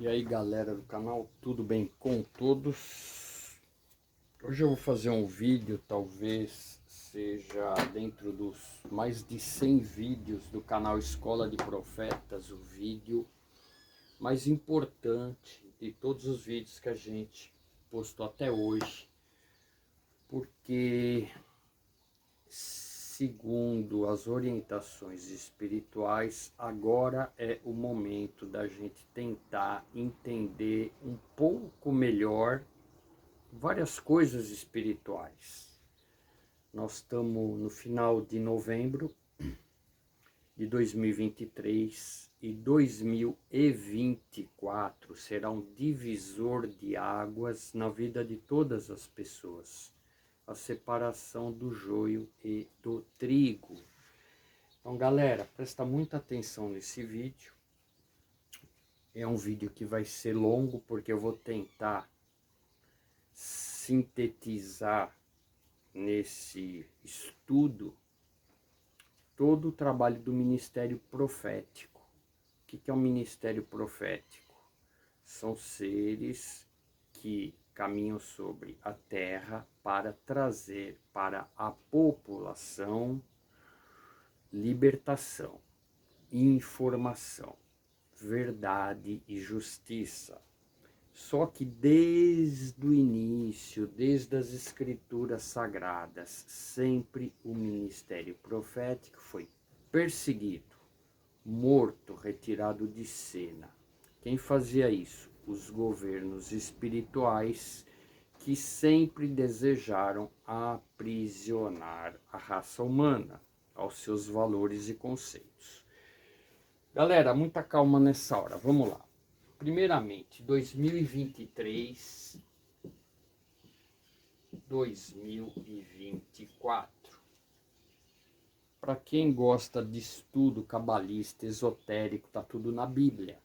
E aí galera do canal, tudo bem com todos? Hoje eu vou fazer um vídeo, talvez seja dentro dos mais de 100 vídeos do canal Escola de Profetas, o vídeo mais importante de todos os vídeos que a gente postou até hoje, porque segundo as orientações espirituais, agora é o momento da gente tentar entender um pouco melhor várias coisas espirituais. Nós estamos no final de novembro de 2023 e 2024 será um divisor de águas na vida de todas as pessoas. A separação do joio e do trigo. Então galera, presta muita atenção nesse vídeo. É um vídeo que vai ser longo porque eu vou tentar sintetizar nesse estudo todo o trabalho do ministério profético. O que é um ministério profético? São seres que caminham sobre a terra para trazer para a população libertação, informação, verdade e justiça. Só que desde o início, desde as escrituras sagradas, sempre o ministério profético foi perseguido, morto, retirado de cena. Quem fazia isso? Os governos espirituais que sempre desejaram aprisionar a raça humana aos seus valores e conceitos. Galera, muita calma nessa hora, vamos lá. Primeiramente, 2023, 2024. Para quem gosta de estudo cabalista, esotérico, tá tudo na Bíblia.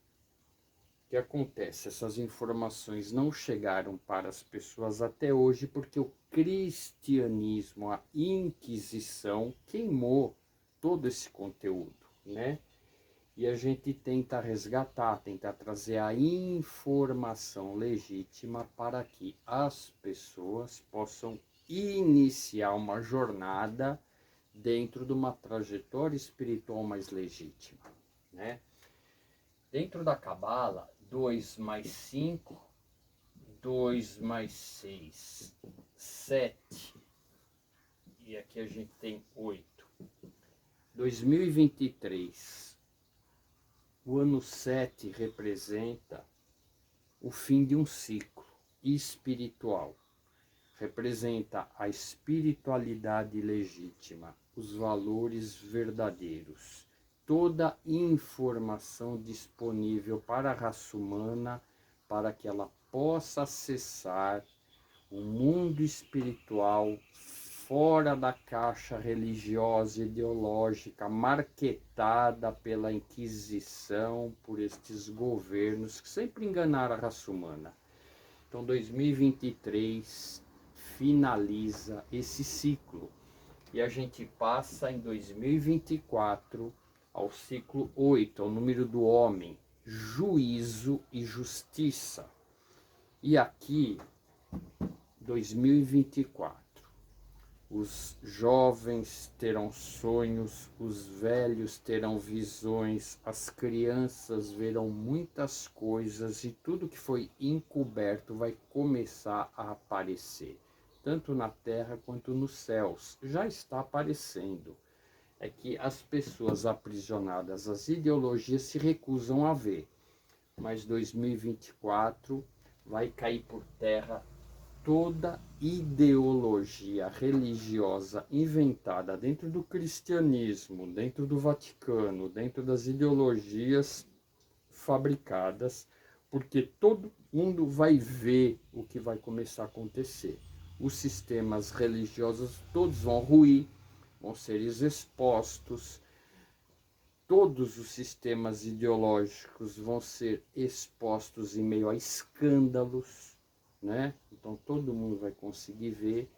O que acontece? Essas informações não chegaram para as pessoas até hoje porque o cristianismo, a Inquisição, queimou todo esse conteúdo, né? E a gente tenta resgatar, tenta trazer a informação legítima para que as pessoas possam iniciar uma jornada dentro de uma trajetória espiritual mais legítima, né? Dentro da Cabala, 2 mais 5, 2 mais 6, 7, e aqui a gente tem 8. 2023. O ano 7 representa o fim de um ciclo espiritual. Representa a espiritualidade legítima, os valores verdadeiros. Toda informação disponível para a raça humana para que ela possa acessar o mundo espiritual fora da caixa religiosa e ideológica marketada pela Inquisição, por estes governos que sempre enganaram a raça humana. Então 2023 finaliza esse ciclo e a gente passa em 2024 ao ciclo 8, ao número do homem, juízo e justiça. E aqui 2024. Os jovens terão sonhos, os velhos terão visões, as crianças verão muitas coisas e tudo que foi encoberto vai começar a aparecer, tanto na terra quanto nos céus. Já está aparecendo. É que as pessoas aprisionadas às ideologias se recusam a ver. Mas 2024 vai cair por terra toda ideologia religiosa inventada dentro do cristianismo, dentro do Vaticano, dentro das ideologias fabricadas, porque todo mundo vai ver o que vai começar a acontecer. Os sistemas religiosos todos vão ruir, vão ser expostos, todos os sistemas ideológicos vão ser expostos em meio a escândalos, né? Então todo mundo vai conseguir ver.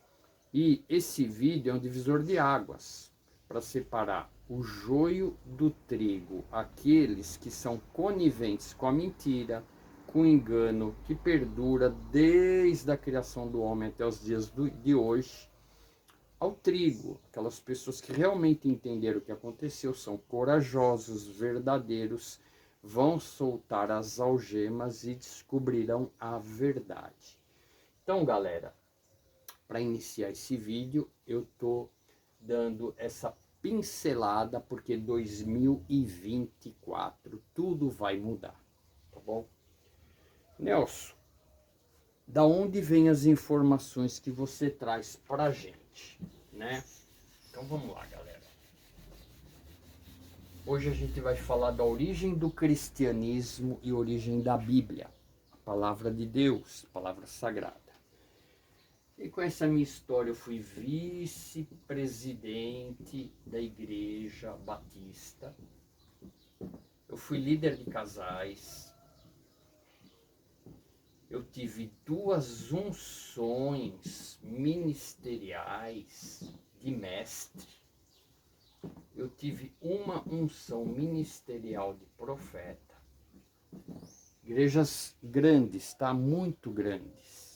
E esse vídeo é um divisor de águas para separar o joio do trigo, aqueles que são coniventes com a mentira, único engano que perdura desde a criação do homem até os dias de hoje, ao trigo. Aquelas pessoas que realmente entenderam o que aconteceu, são corajosos, verdadeiros, vão soltar as algemas e descobrirão a verdade. Então, galera, para iniciar esse vídeo, eu tô dando essa pincelada, porque 2024 tudo vai mudar, tá bom? Nelson, da onde vêm as informações que você traz pra gente, né? Então vamos lá, galera. Hoje a gente vai falar da origem do cristianismo e origem da Bíblia, a palavra de Deus, a palavra sagrada. E com essa minha história, eu fui vice-presidente da Igreja Batista, eu fui líder de casais, eu tive 2 unções ministeriais de mestre, eu tive uma unção ministerial de profeta. Igrejas grandes, tá? Muito grandes.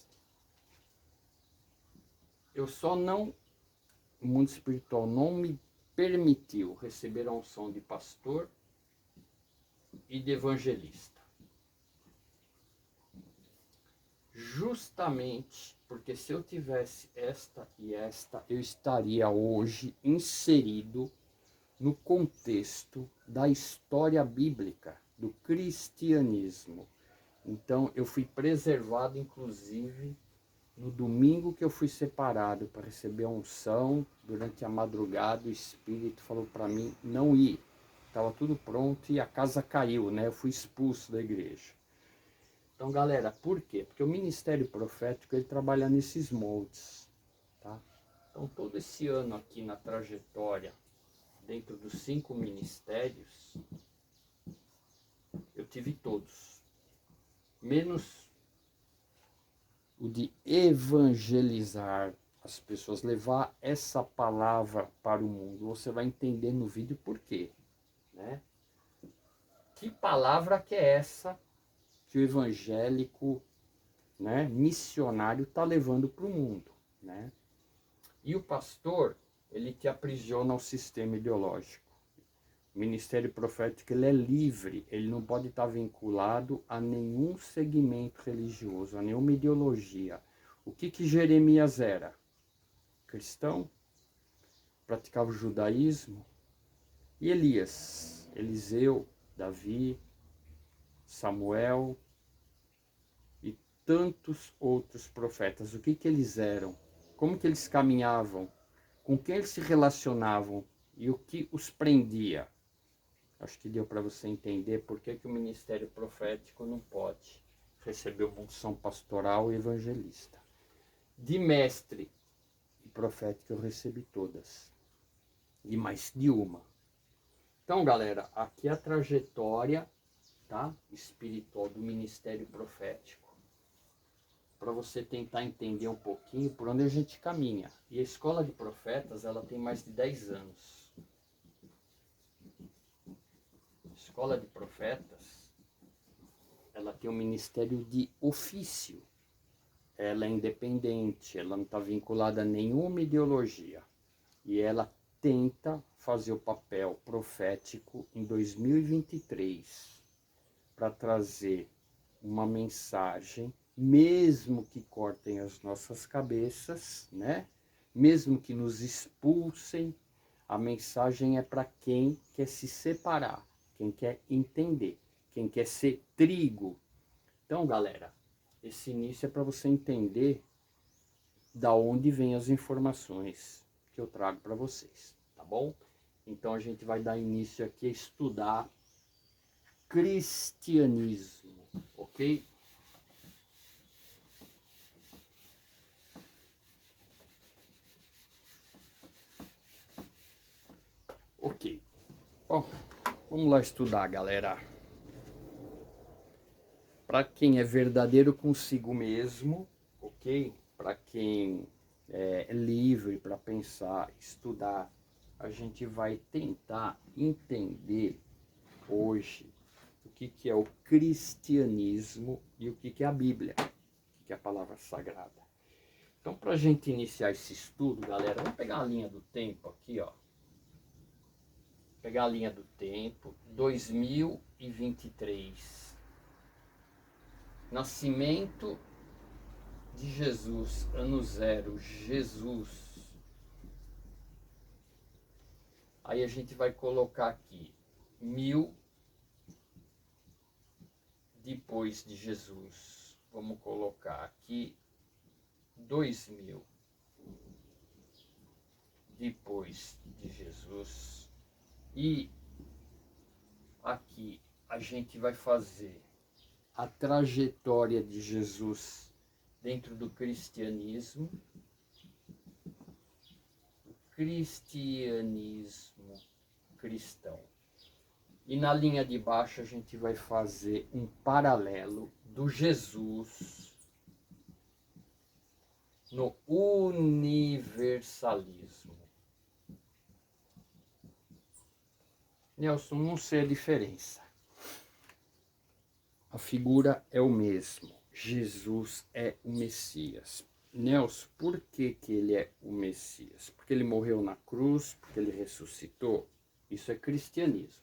Eu só não, o mundo espiritual não me permitiu receber a unção de pastor e de evangelista. Justamente porque se eu tivesse esta e esta, eu estaria hoje inserido no contexto da história bíblica, do cristianismo. Então eu fui preservado, inclusive, no domingo que eu fui separado para receber a unção. Durante a madrugada, o Espírito falou para mim não ir. Estava tudo pronto e a casa caiu, né? Eu fui expulso da igreja. Então, galera, por quê? Porque o ministério profético, ele trabalha nesses moldes, tá? Então, todo esse ano aqui na trajetória, dentro dos 5 ministérios, eu tive todos. Menos o de evangelizar as pessoas, levar essa palavra para o mundo. Você vai entender no vídeo por quê, né? Que palavra que é essa que o evangélico, né, missionário está levando para o mundo, né? E o pastor, ele te aprisiona ao sistema ideológico. O ministério profético, ele é livre, ele não pode estar vinculado a nenhum segmento religioso, a nenhuma ideologia. O que Jeremias era? Cristão, praticava o judaísmo. E Elias, Eliseu, Davi, Samuel e tantos outros profetas, o que eles eram? Como que eles caminhavam? Com quem eles se relacionavam? E o que os prendia? Acho que deu para você entender por que o ministério profético não pode receber uma unção pastoral e evangelista. De mestre e profético eu recebi todas. E mais de uma. Então, galera, aqui é a trajetória, tá, espiritual do ministério profético, para você tentar entender um pouquinho por onde a gente caminha. E a escola de profetas, ela tem mais de 10 anos. A escola de profetas, ela tem um ministério de ofício. Ela é independente, ela não está vinculada a nenhuma ideologia. E ela tenta fazer o papel profético em 2023 para trazer uma mensagem, mesmo que cortem as nossas cabeças, né? Mesmo que nos expulsem, a mensagem é para quem quer se separar, quem quer entender, quem quer ser trigo. Então, galera, esse início é para você entender da onde vêm as informações que eu trago para vocês, tá bom? Então a gente vai dar início aqui a estudar cristianismo, ok? Ok. Bom, vamos lá estudar, galera. Para quem é verdadeiro consigo mesmo, ok? Para quem é livre para pensar, estudar, a gente vai tentar entender hoje o que é o cristianismo e o que é a Bíblia, o que é a palavra sagrada. Então, para a gente iniciar esse estudo, galera, vamos pegar a linha do tempo aqui, ó. Pegar a linha do tempo, 2023. Nascimento de Jesus, ano zero, Jesus. Aí a gente vai colocar aqui 1000 depois de Jesus. Vamos colocar aqui 2000 depois de Jesus. E aqui a gente vai fazer a trajetória de Jesus dentro do cristianismo. Cristianismo cristão. E na linha de baixo a gente vai fazer um paralelo do Jesus no universalismo. Nelson, não sei a diferença. A figura é o mesmo. Jesus é o Messias. Nelson, por que ele é o Messias? Porque ele morreu na cruz, porque ele ressuscitou? Isso é cristianismo.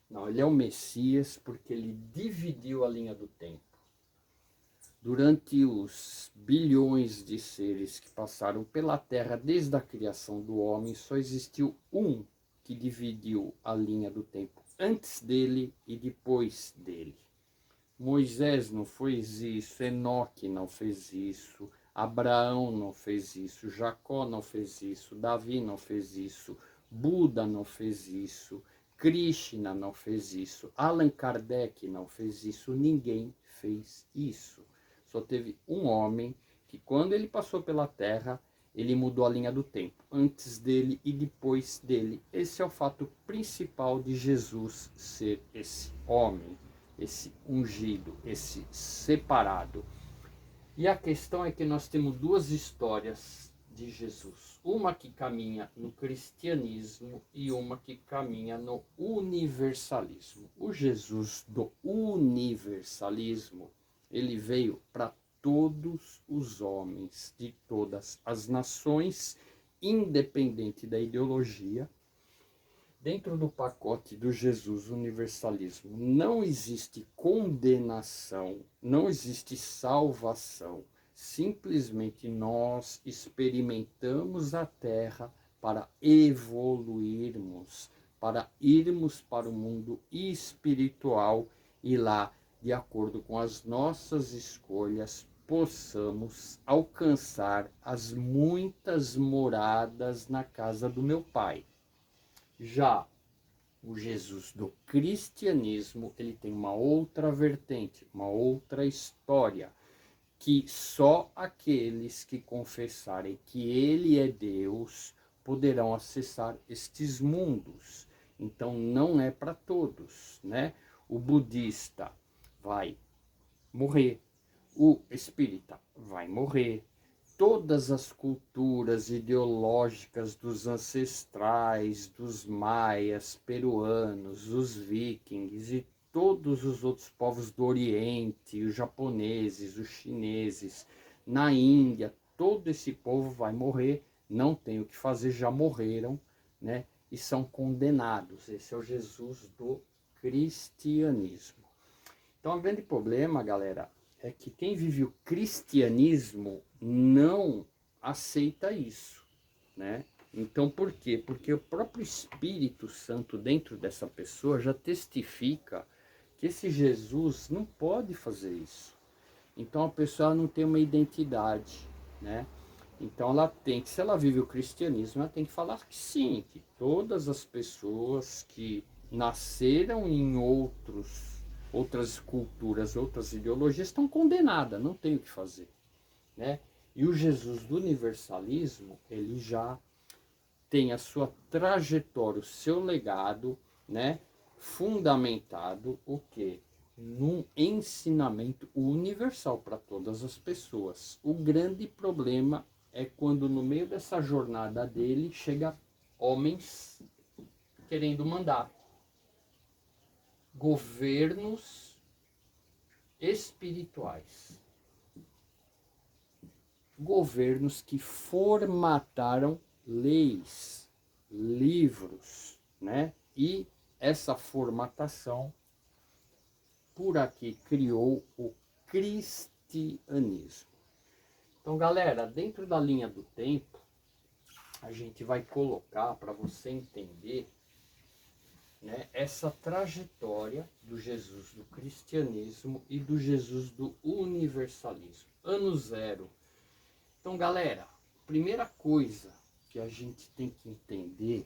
Não, ele é o Messias porque ele dividiu a linha do tempo. Durante os bilhões de seres que passaram pela Terra desde a criação do homem, só existiu um que dividiu a linha do tempo antes dele e depois dele. Moisés não fez isso, Enoque não fez isso, Abraão não fez isso, Jacó não fez isso, Davi não fez isso, Buda não fez isso, Krishna não fez isso, Allan Kardec não fez isso, ninguém fez isso. Só teve um homem que, quando ele passou pela Terra, ele mudou a linha do tempo, antes dele e depois dele. Esse é o fato principal de Jesus ser esse homem, esse ungido, esse separado. E a questão é que nós temos duas histórias de Jesus. Uma que caminha no cristianismo e uma que caminha no universalismo. O Jesus do universalismo, ele veio para todos os homens de todas as nações, independente da ideologia. Dentro do pacote do Jesus universalismo não existe condenação, não existe salvação. Simplesmente nós experimentamos a Terra para evoluirmos, para irmos para o mundo espiritual e lá, de acordo com as nossas escolhas, possamos alcançar as muitas moradas na casa do meu Pai. Já o Jesus do cristianismo, ele tem uma outra vertente, uma outra história, que só aqueles que confessarem que ele é Deus poderão acessar estes mundos. Então não é para todos, né? O budista vai morrer, o espírita vai morrer. Todas as culturas ideológicas dos ancestrais, dos maias, peruanos, os vikings e todos os outros povos do Oriente, os japoneses, os chineses, na Índia, todo esse povo vai morrer, não tem o que fazer, já morreram, né? E são condenados. Esse é o Jesus do cristianismo. Então, o grande problema, galera, é que quem vive o cristianismo não aceita isso, né? Então, por quê? Porque o próprio Espírito Santo dentro dessa pessoa já testifica que esse Jesus não pode fazer isso. Então, a pessoa não tem uma identidade, né? Então, ela tem que, se ela vive o cristianismo, ela tem que falar que sim, que todas as pessoas que nasceram em outras culturas, outras ideologias, estão condenadas, não tem o que fazer, né? E o Jesus do universalismo, ele já tem a sua trajetória, o seu legado, né, fundamentado o quê? Num ensinamento universal para todas as pessoas. O grande problema é quando no meio dessa jornada dele chega homens querendo mandar. governos espirituais. Governos que formataram leis, livros, né? E essa formatação por aqui criou o cristianismo. Então, galera, dentro da linha do tempo, a gente vai colocar para você entender, né, essa trajetória do Jesus do cristianismo e do Jesus do universalismo. Ano zero. Então, galera, primeira coisa que a gente tem que entender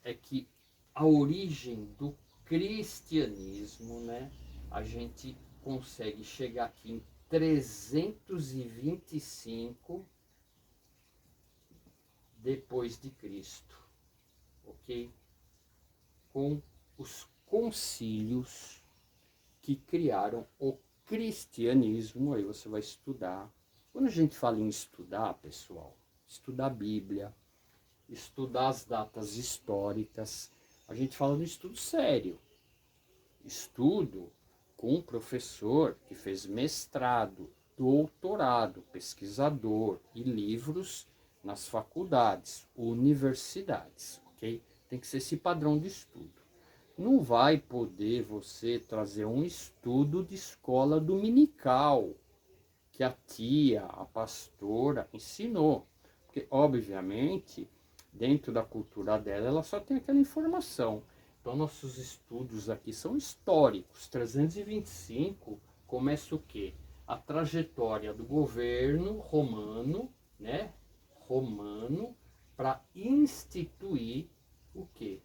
é que a origem do cristianismo, né, a gente consegue chegar aqui em 325 depois de Cristo, ok? Com os concílios que criaram o cristianismo. Aí você vai estudar. Quando a gente fala em estudar, pessoal, estudar a Bíblia, estudar as datas históricas, a gente fala de estudo sério. Estudo com um professor que fez mestrado, doutorado, pesquisador e livros nas faculdades, universidades, ok? Tem que ser esse padrão de estudo. Não vai poder você trazer um estudo de escola dominical que a tia, a pastora ensinou. Porque, obviamente, dentro da cultura dela, ela só tem aquela informação. Então, nossos estudos aqui são históricos. 325 começa o quê? A trajetória do governo romano, né? Romano, para instituir o quê?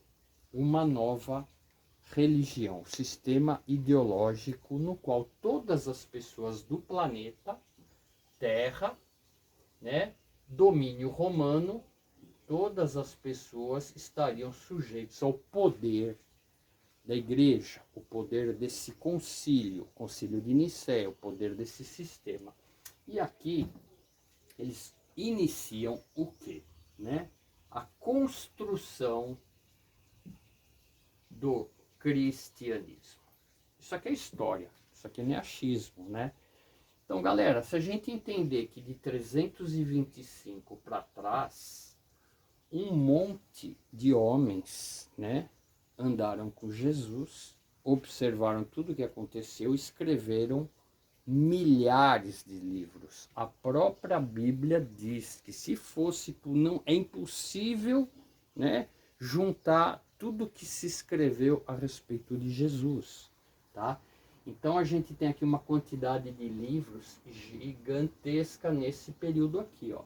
Uma nova religião, sistema ideológico no qual todas as pessoas do planeta Terra, né, domínio romano, todas as pessoas estariam sujeitas ao poder da igreja, o poder desse concílio, concílio de Nicéia, o poder desse sistema. E aqui eles iniciam o quê? Né? A construção do cristianismo. Isso aqui é história, isso aqui não é achismo, né? Então, galera, se a gente entender que de 325 para trás, um monte de homens, né, andaram com Jesus, observaram tudo o que aconteceu, escreveram milhares de livros. A própria Bíblia diz que se fosse por não, é impossível, né, juntar tudo que se escreveu a respeito de Jesus, tá? Então a gente tem aqui uma quantidade de livros gigantesca nesse período aqui, ó,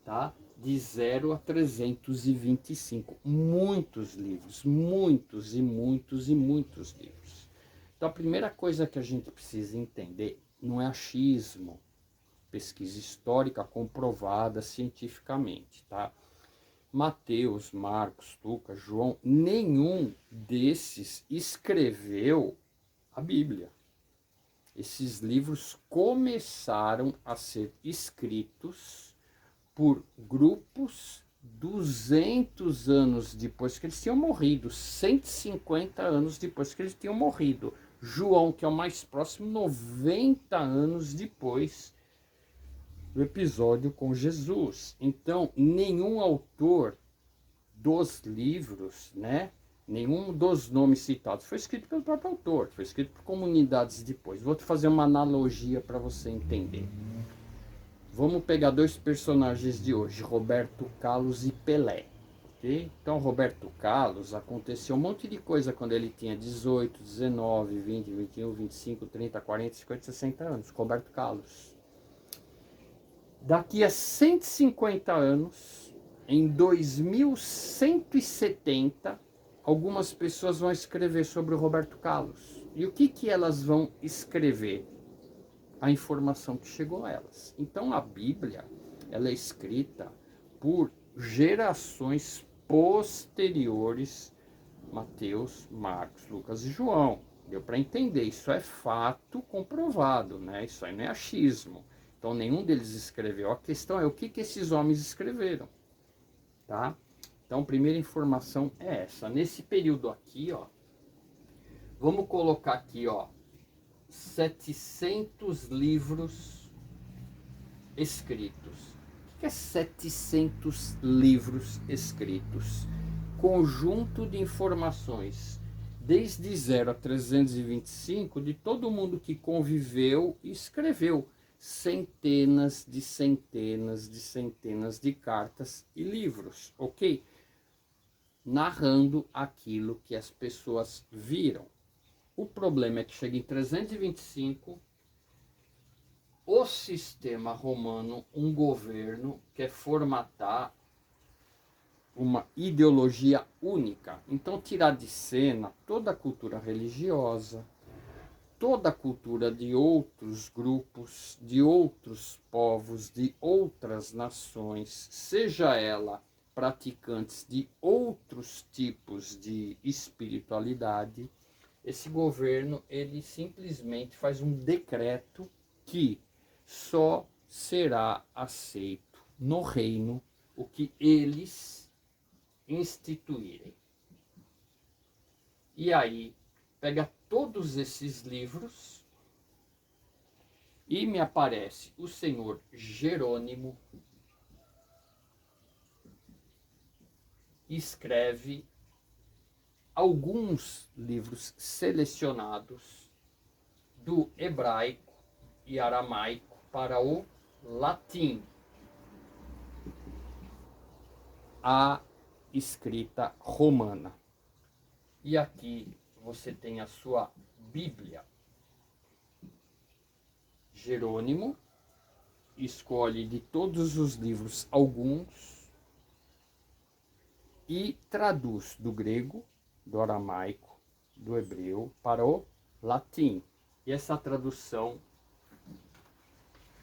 tá? De 0 a 325. Muitos livros, muitos e muitos e muitos livros. Então a primeira coisa que a gente precisa entender não é achismo, pesquisa histórica comprovada cientificamente, tá? Mateus, Marcos, Lucas, João, nenhum desses escreveu a Bíblia. Esses livros começaram a ser escritos por grupos 200 anos depois que eles tinham morrido, 150 anos depois que eles tinham morrido. João, que é o mais próximo, 90 anos depois do episódio com Jesus. Então, nenhum autor dos livros, né, nenhum dos nomes citados foi escrito pelo próprio autor, foi escrito por comunidades depois. Vou te fazer uma analogia para você entender. Vamos pegar dois personagens de hoje, Roberto Carlos e Pelé. Okay? Então, Roberto Carlos, aconteceu um monte de coisa quando ele tinha 18, 19, 20, 21, 25, 30, 40, 50, 60 anos. Roberto Carlos. Daqui a 150 anos, em 2170, algumas pessoas vão escrever sobre o Roberto Carlos. E o que elas vão escrever? A informação que chegou a elas. Então a Bíblia, ela é escrita por gerações posteriores, Mateus, Marcos, Lucas e João. Deu para entender, isso é fato comprovado, né? Isso aí não é achismo. Então nenhum deles escreveu. A questão é o que esses homens escreveram, tá? Então a primeira informação é essa. Nesse período aqui, ó, Vamos colocar aqui, ó, 700 livros escritos. O que é 700 livros escritos? Conjunto de informações, desde 0 a 325, de todo mundo que conviveu e escreveu centenas de centenas de centenas de cartas e livros, ok? Narrando aquilo que as pessoas viram. O problema é que chega em 325, o sistema romano, um governo, quer formatar uma ideologia única. Então, tirar de cena toda a cultura religiosa, toda a cultura de outros grupos, de outros povos, de outras nações, seja ela praticantes de outros tipos de espiritualidade. Esse governo, ele simplesmente faz um decreto que só será aceito no reino o que eles instituírem. E aí, pega todos esses livros e me aparece o senhor Jerônimo, escreve alguns livros selecionados do hebraico e aramaico para o latim, a escrita romana. E aqui você tem a sua Bíblia. Jerônimo escolhe de todos os livros alguns e traduz do grego, do aramaico, do hebreu para o latim. E essa tradução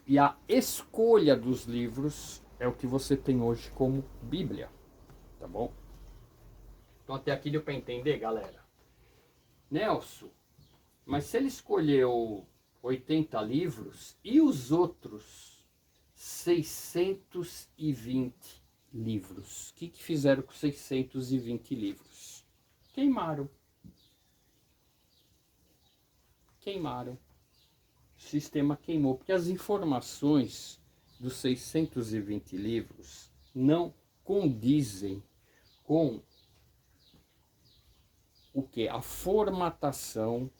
e a escolha dos livros é o que você tem hoje como Bíblia, tá bom? Então até aqui deu para entender, galera. Nelson, mas se ele escolheu 80 livros e os outros 620 livros? O que fizeram com 620 livros? Queimaram. Queimaram. O sistema queimou, porque as informações dos 620 livros não condizem com o que? A formatação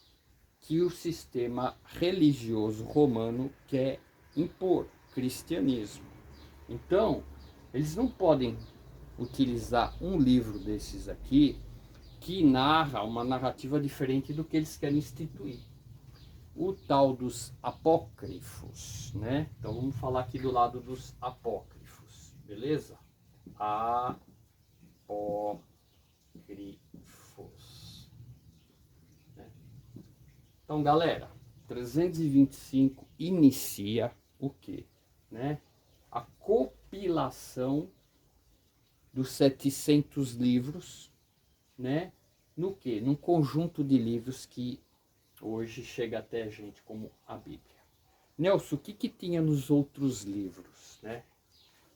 que o sistema religioso romano quer impor, cristianismo. Então, eles não podem utilizar um livro desses aqui que narra uma narrativa diferente do que eles querem instituir. O tal dos apócrifos, né? Então vamos falar aqui do lado dos apócrifos, beleza? Apócrifos. Né? Então, galera, 325 inicia o quê? Né? A compilação dos 700 livros, né? No quê? Num conjunto de livros que hoje chega até a gente como a Bíblia. Nelson, o que tinha nos outros livros, né?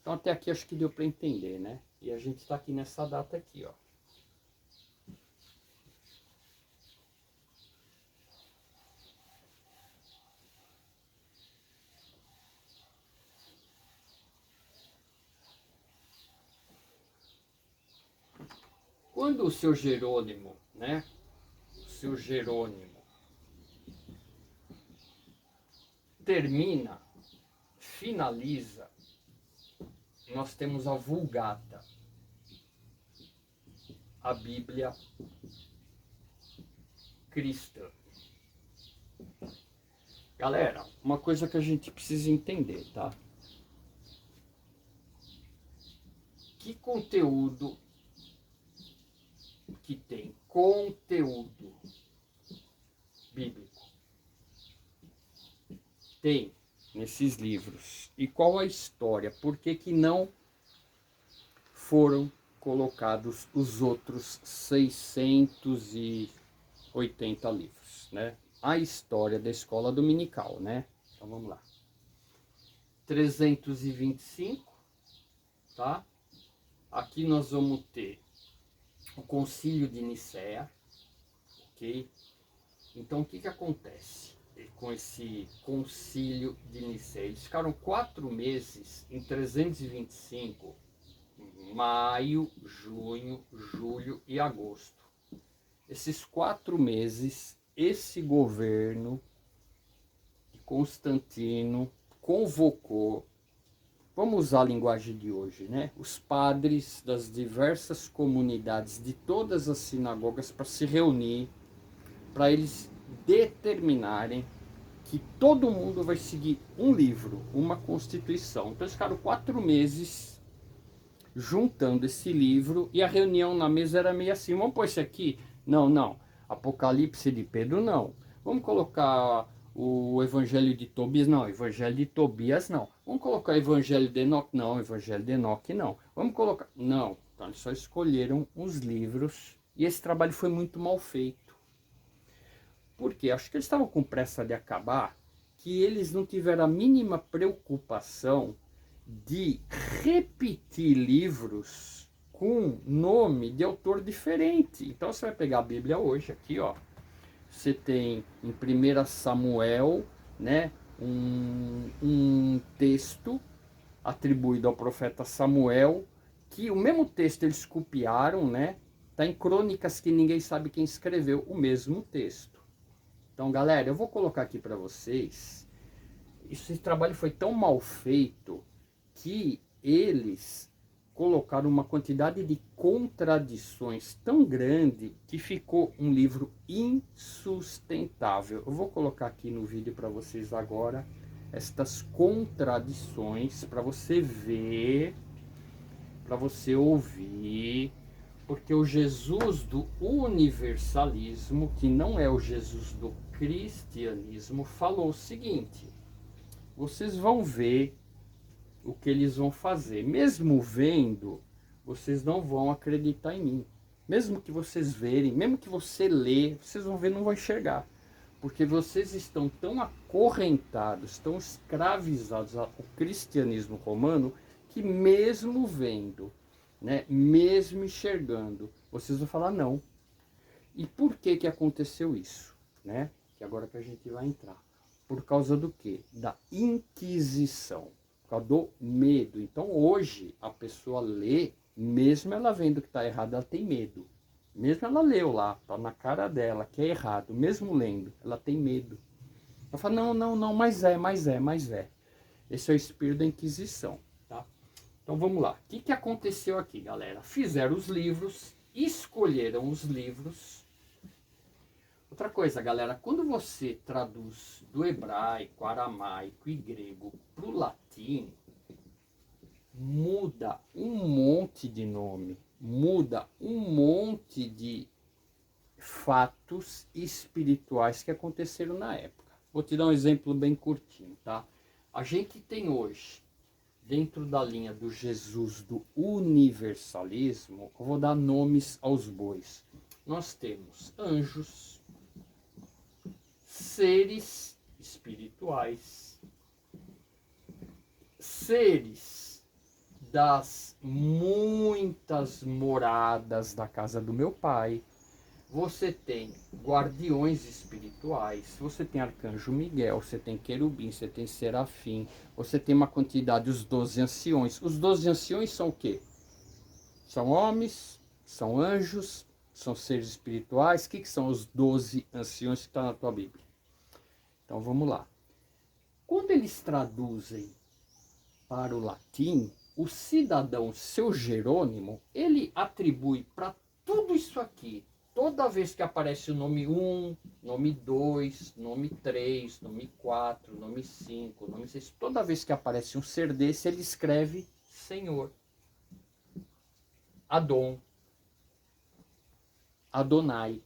Então até aqui acho que deu para entender, né? E a gente está aqui nessa data aqui, ó. Quando o seu Jerônimo, né? O seu Jerônimo termina, finaliza, nós temos a Vulgata, a Bíblia cristã. Galera, uma coisa que a gente precisa entender, tá? Que conteúdo que tem conteúdo bíblico tem nesses livros? E qual a história? Por que não foram colocados os outros 680 livros, né? A história da escola dominical, né? Então vamos lá. 325, tá? Aqui nós vamos ter o Concílio de Nicéia, ok? Então, o que acontece com esse concílio de Nicéia? Eles ficaram 4 meses em 325, maio, junho, julho e agosto. Esses 4 meses, esse governo de Constantino convocou, vamos usar a linguagem de hoje, né? Os padres das diversas comunidades de todas as sinagogas para se reunir, para eles determinarem que todo mundo vai seguir um livro, uma constituição. Então eles ficaram 4 meses juntando esse livro e a reunião na mesa era meio assim, vamos pôr esse aqui? Não, não. Apocalipse de Pedro, não. Vamos colocar o Evangelho de Tobias? Não, Evangelho de Tobias não. Vamos colocar o Evangelho de Enoque? Não, Evangelho de Enoque não. Vamos colocar... Não. Então eles só escolheram os livros e esse trabalho foi muito mal feito. Por quê? Acho que eles estavam com pressa de acabar, que eles não tiveram a mínima preocupação de repetir livros com nome de autor diferente. Então você vai pegar a Bíblia hoje, aqui ó, você tem em 1 Samuel, né, um texto atribuído ao profeta Samuel, que o mesmo texto eles copiaram, né, tá em Crônicas que ninguém sabe quem escreveu o mesmo texto. Então, galera, eu vou colocar aqui para vocês. Esse trabalho foi tão mal feito que eles colocaram uma quantidade de contradições tão grande que ficou um livro insustentável. Eu vou colocar aqui no vídeo para vocês agora estas contradições para você ver, para você ouvir. Porque o Jesus do universalismo, que não é o Jesus do cristianismo, falou o seguinte: vocês vão ver o que eles vão fazer. Mesmo vendo, vocês não vão acreditar em mim. Mesmo que vocês verem, mesmo que você lê, vocês vão ver, não vão enxergar. Porque vocês estão tão acorrentados, tão escravizados ao cristianismo romano, que mesmo vendo, né, mesmo enxergando, vocês vão falar não. E por que que aconteceu isso, né? Que agora que a gente vai entrar. Por causa do quê? Da Inquisição, por causa do medo. Então hoje a pessoa lê, mesmo ela vendo que está errado, ela tem medo. Mesmo ela leu lá, tá na cara dela que é errado, mesmo lendo, ela tem medo. Ela fala, não, não, não, mas é. Esse é o espírito da Inquisição. Então vamos lá. O que aconteceu aqui, galera? Fizeram os livros, escolheram os livros. Outra coisa, galera, quando você traduz do hebraico, aramaico e grego para o latim, muda um monte de nome, muda um monte de fatos espirituais que aconteceram na época. Vou te dar um exemplo bem curtinho, tá? A gente tem hoje, dentro da linha do Jesus do universalismo, eu vou dar nomes aos bois. Nós temos anjos, seres espirituais, seres das muitas moradas da casa do meu pai. Você tem guardiões espirituais, você tem arcanjo Miguel, você tem querubim, você tem serafim, você tem uma quantidade, os 12 anciões. Os 12 anciões são o quê? São homens, são anjos, são seres espirituais. O que são os 12 anciões que estão na tua Bíblia? Então vamos lá. Quando eles traduzem para o latim, o cidadão seu Jerônimo, ele atribui para tudo isso aqui, toda vez que aparece o nome 1, nome 2, nome 3, nome 4, nome 5, nome 6, toda vez que aparece um ser desse, ele escreve Senhor, Adon, Adonai.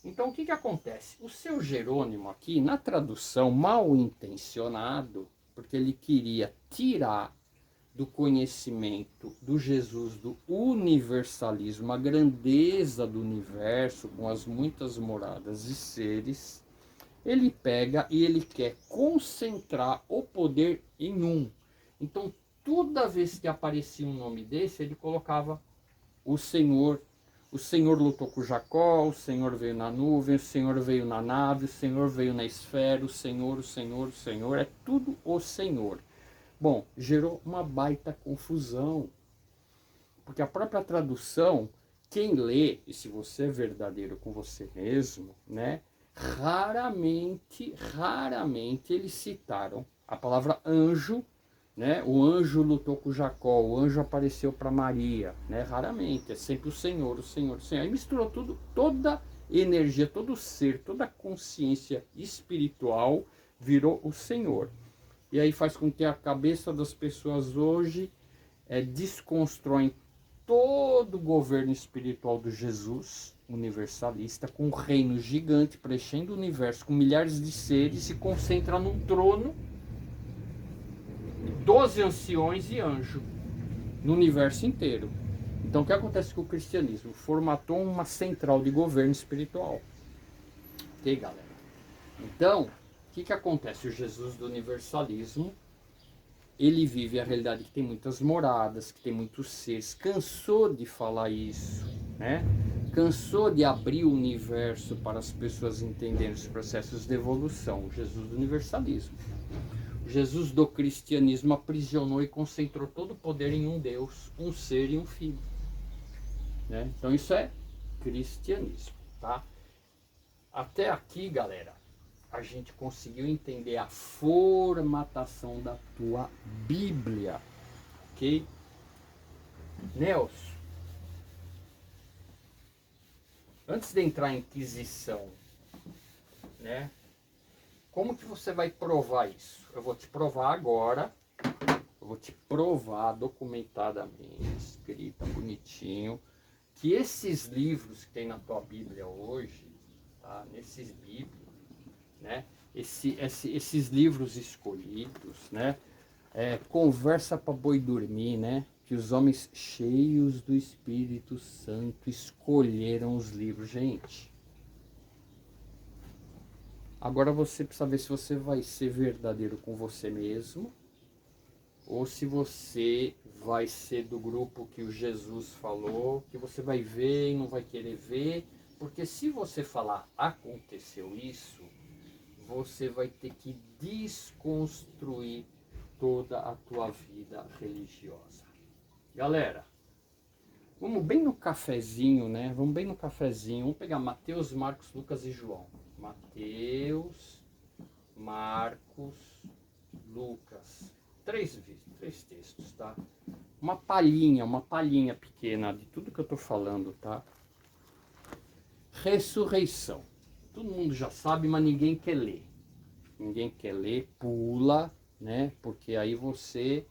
Então o que acontece? O seu Jerônimo aqui, na tradução mal intencionado, porque ele queria tirar do conhecimento do Jesus do universalismo, a grandeza do universo com as muitas moradas e seres, ele pega e ele quer concentrar o poder em um. Então toda vez que aparecia um nome desse, ele colocava o Senhor, O Senhor lutou com Jacó, o Senhor veio na nuvem, o Senhor veio na nave, o Senhor veio na esfera, o Senhor, o Senhor, é tudo o Senhor. Bom, gerou uma baita confusão, porque a própria tradução, quem lê, e se você é verdadeiro com você mesmo, né, raramente eles citaram a palavra anjo, né? O anjo lutou com Jacó, o anjo apareceu para Maria, né? Raramente, é sempre o Senhor, o Senhor, o Senhor. Aí misturou tudo, toda energia, todo ser, toda consciência espiritual virou o Senhor. E aí faz com que a cabeça das pessoas hoje desconstroem todo o governo espiritual do Jesus universalista, com um reino gigante preenchendo o universo com milhares de seres, se concentra num trono, 12 anciões e anjo no universo inteiro. Então o que acontece com o cristianismo? Formatou uma central de governo espiritual. Ok, galera? Então, o que acontece? O Jesus do universalismo, ele vive a realidade que tem muitas moradas, que tem muitos seres, cansou de falar isso, né? Cansou de abrir o universo para as pessoas entenderem os processos de evolução, o Jesus do universalismo. O Jesus do cristianismo aprisionou e concentrou todo o poder em um Deus, um ser e um filho, né? Então isso é cristianismo, tá? Até aqui, galera, a gente conseguiu entender a formatação da tua Bíblia, ok? Nelson, antes de entrar em inquisição, né? Como que você vai provar isso? Eu vou te provar agora, eu vou te provar documentadamente, escrita, bonitinho, que esses livros que tem na tua Bíblia hoje, tá? Nesses livros, né? Esses livros escolhidos, né? Conversa para boi dormir, né? Que os homens cheios do Espírito Santo escolheram os livros, gente. Agora você precisa ver se você vai ser verdadeiro com você mesmo, ou se você vai ser do grupo que o Jesus falou, que você vai ver e não vai querer ver, porque se você falar aconteceu isso, você vai ter que desconstruir toda a tua vida religiosa. Galera, vamos bem no cafezinho, né? Vamos bem no cafezinho. Vamos pegar Mateus, Marcos, Lucas e João. Mateus, Marcos, Lucas. Três textos, tá? Uma palhinha pequena de tudo que eu tô falando, tá? Ressurreição. Todo mundo já sabe, mas ninguém quer ler. Ninguém quer ler, pula, né? Porque aí você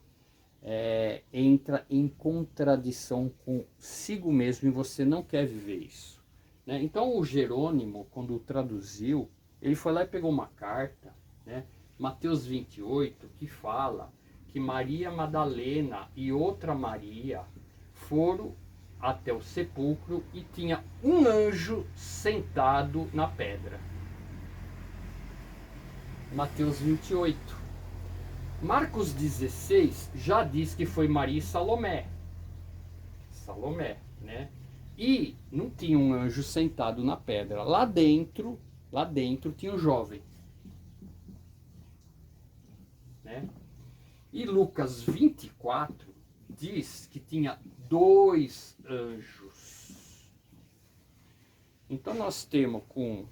entra em contradição consigo mesmo e você não quer viver isso, né? Então o Jerônimo, quando traduziu, ele foi lá e pegou uma carta, né? Mateus 28, que fala que Maria Madalena e outra Maria foram até o sepulcro e tinha um anjo sentado na pedra. Mateus 28. Marcos 16 já diz que foi Maria e Salomé. Salomé, né? E não tinha um anjo sentado na pedra. Lá dentro tinha um jovem, né? E Lucas 24 diz que tinha 2 anjos. Então nós temos com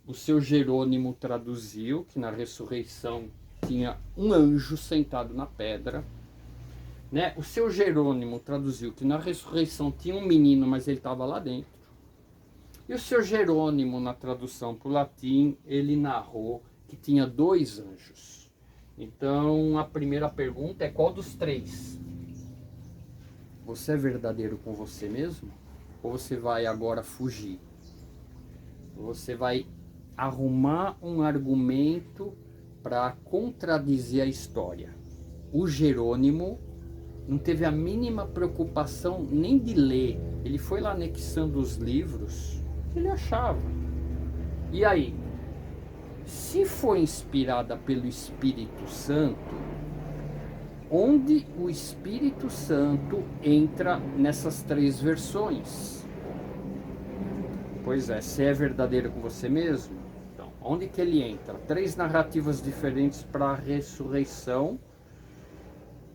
o seu Jerônimo traduziu que na ressurreição tinha um anjo sentado na pedra, né? O seu Jerônimo traduziu que na ressurreição tinha um menino, mas ele estava lá dentro. E o seu Jerônimo, na tradução para o latim, ele narrou que tinha 2 anjos. Então a primeira pergunta é: qual dos 3? Você é verdadeiro com você mesmo? Ou você vai agora fugir? Você vai arrumar um argumento para contradizer a história. O Jerônimo não teve a mínima preocupação nem de ler. Ele foi lá anexando os livros que ele achava. E aí, se foi inspirada pelo Espírito Santo, onde o Espírito Santo entra nessas 3 versões? Pois é, se é verdadeiro com você mesmo, então, onde que ele entra? 3 narrativas diferentes para a ressurreição,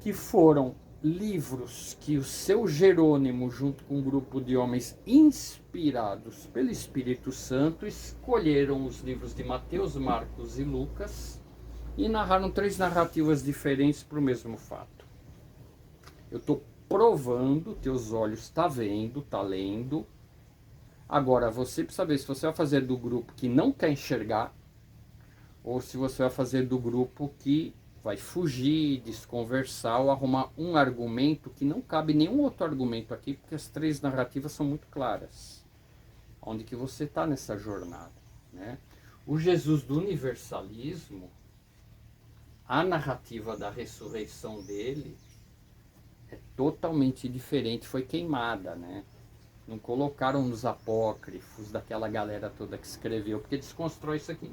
que foram livros que o seu Jerônimo, junto com um grupo de homens inspirados pelo Espírito Santo, escolheram os livros de Mateus, Marcos e Lucas e narraram 3 narrativas diferentes para o mesmo fato. Eu estou provando, teus olhos estão vendo, está lendo. Agora, você precisa ver se você vai fazer do grupo que não quer enxergar ou se você vai fazer do grupo que vai fugir, desconversar ou arrumar um argumento que não cabe nenhum outro argumento aqui, porque as 3 narrativas são muito claras. Onde que você está nessa jornada, né? O Jesus do universalismo, a narrativa da ressurreição dele é totalmente diferente, foi queimada, né? Não colocaram nos apócrifos daquela galera toda que escreveu, porque desconstrói isso aqui.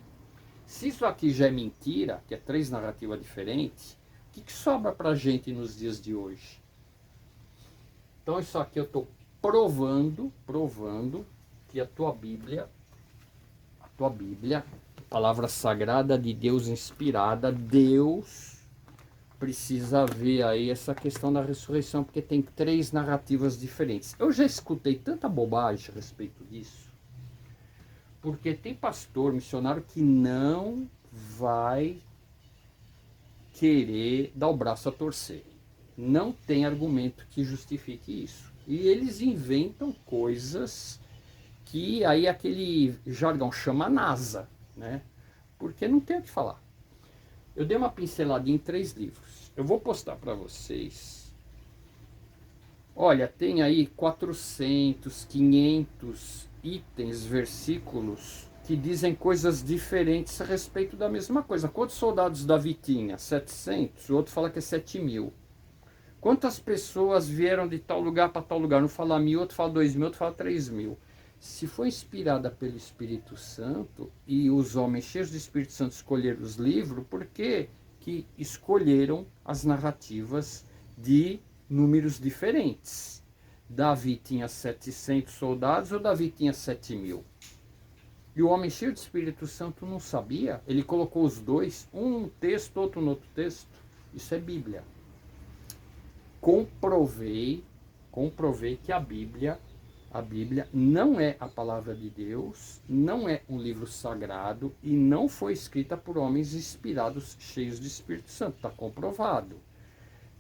Se isso aqui já é mentira, que é 3 narrativas diferentes, o que sobra pra gente nos dias de hoje? Então isso aqui eu estou provando que a tua Bíblia, palavra sagrada de Deus inspirada, Deus precisa ver aí essa questão da ressurreição, porque tem 3 narrativas diferentes. Eu já escutei tanta bobagem a respeito disso, porque tem pastor, missionário que não vai querer dar o braço a torcer. Não tem argumento que justifique isso. E eles inventam coisas que aí aquele jargão chama NASA, né? Porque não tem o que falar. Eu dei uma pinceladinha em 3 livros. Eu vou postar para vocês. Olha, tem aí 400, 500 itens, versículos que dizem coisas diferentes a respeito da mesma coisa. Quantos soldados Davi tinha? 700. O outro fala que é 7.000. Quantas pessoas vieram de tal lugar para tal lugar? Um fala 1.000, outro fala 2.000, outro fala 3.000. Se foi inspirada pelo Espírito Santo e os homens cheios do Espírito Santo escolheram os livros, por que que escolheram as narrativas de números diferentes? Davi tinha 700 soldados ou Davi tinha 7.000? E o homem cheio do Espírito Santo não sabia? Ele colocou os dois, um num texto, outro no outro texto. Isso é Bíblia. Comprovei que a Bíblia não é a palavra de Deus, não é um livro sagrado e não foi escrita por homens inspirados, cheios de Espírito Santo. Está comprovado.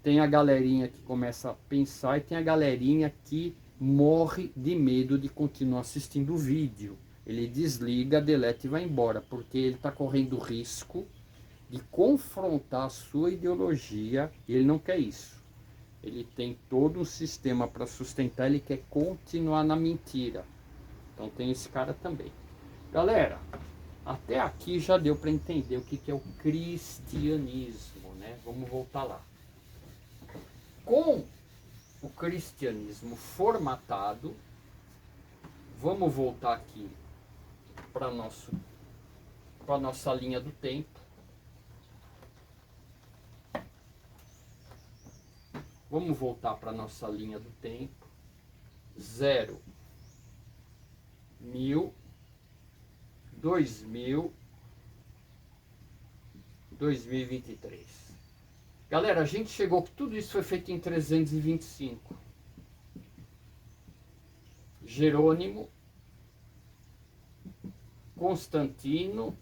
Tem a galerinha que começa a pensar e tem a galerinha que morre de medo de continuar assistindo o vídeo. Ele desliga, deleta e vai embora, porque ele está correndo risco de confrontar a sua ideologia e ele não quer isso. Ele tem todo um sistema para sustentar, ele quer continuar na mentira. Então tem esse cara também. Galera, até aqui já deu para entender o que é o cristianismo, né? Vamos voltar lá. Com o cristianismo formatado, vamos voltar aqui para a nossa linha do tempo. Vamos voltar para a nossa linha do tempo. 0, 1000, 2000, 2023. Galera, a gente chegou que tudo isso foi feito em 325. Jerônimo, Constantino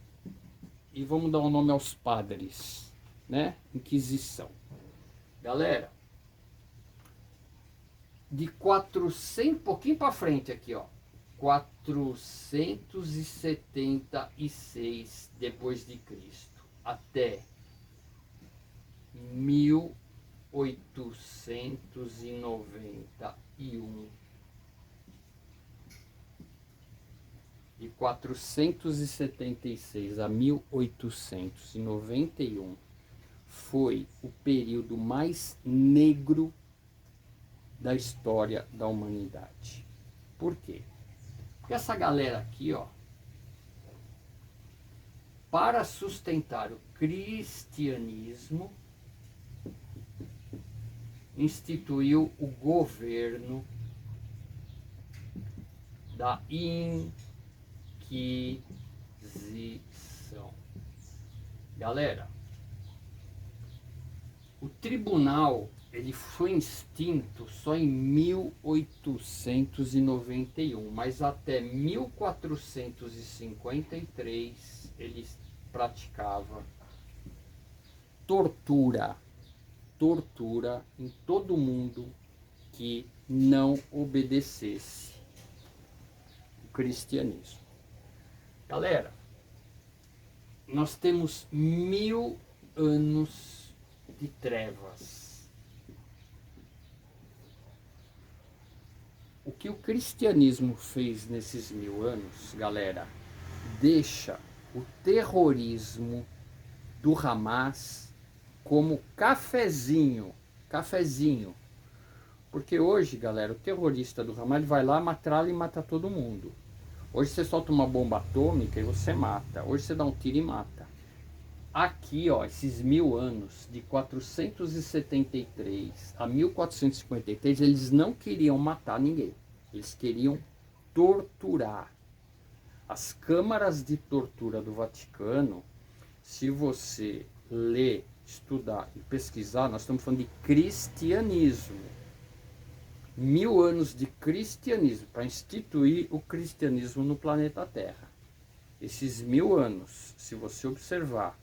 e vamos dar um nome aos padres, né? Inquisição. Galera, de 400, pouquinho para frente aqui, ó, 476 depois de Cristo até 1891, de 476 a 1891 foi o período mais negro da história da humanidade. Por quê? Porque essa galera aqui, ó, para sustentar o cristianismo, instituiu o governo da Inquisição. Galera, o tribunal ele foi extinto só em 1891, mas até 1453 ele praticava tortura em todo mundo que não obedecesse o cristianismo. Galera, nós temos 1000 anos de trevas. O que o cristianismo fez nesses 1000 anos, galera, deixa o terrorismo do Hamas como cafezinho. Porque hoje, galera, o terrorista do Hamas ele vai lá, metralha e mata todo mundo. Hoje você solta uma bomba atômica e você mata. Hoje você dá um tiro e mata. Aqui, ó, esses 1000 anos, de 473 a 1453, eles não queriam matar ninguém. Eles queriam torturar. As câmaras de tortura do Vaticano, se você ler, estudar e pesquisar, nós estamos falando de cristianismo. 1000 anos de cristianismo, para instituir o cristianismo no planeta Terra. Esses 1000 anos, se você observar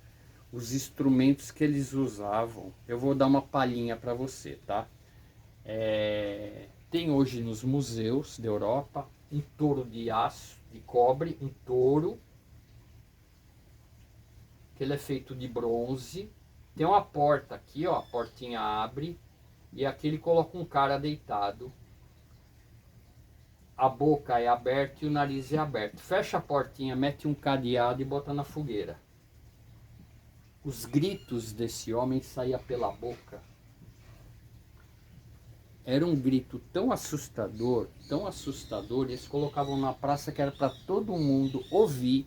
os instrumentos que eles usavam, eu vou dar uma palhinha para você, tá? Tem hoje nos museus da Europa um touro de aço, de cobre, um touro, que ele é feito de bronze. Tem uma porta aqui, ó, a portinha abre, e aqui ele coloca um cara deitado. A boca é aberta e o nariz é aberto. Fecha a portinha, mete um cadeado e bota na fogueira. Os gritos desse homem saíam pela boca. Era um grito tão assustador, eles colocavam na praça que era para todo mundo ouvir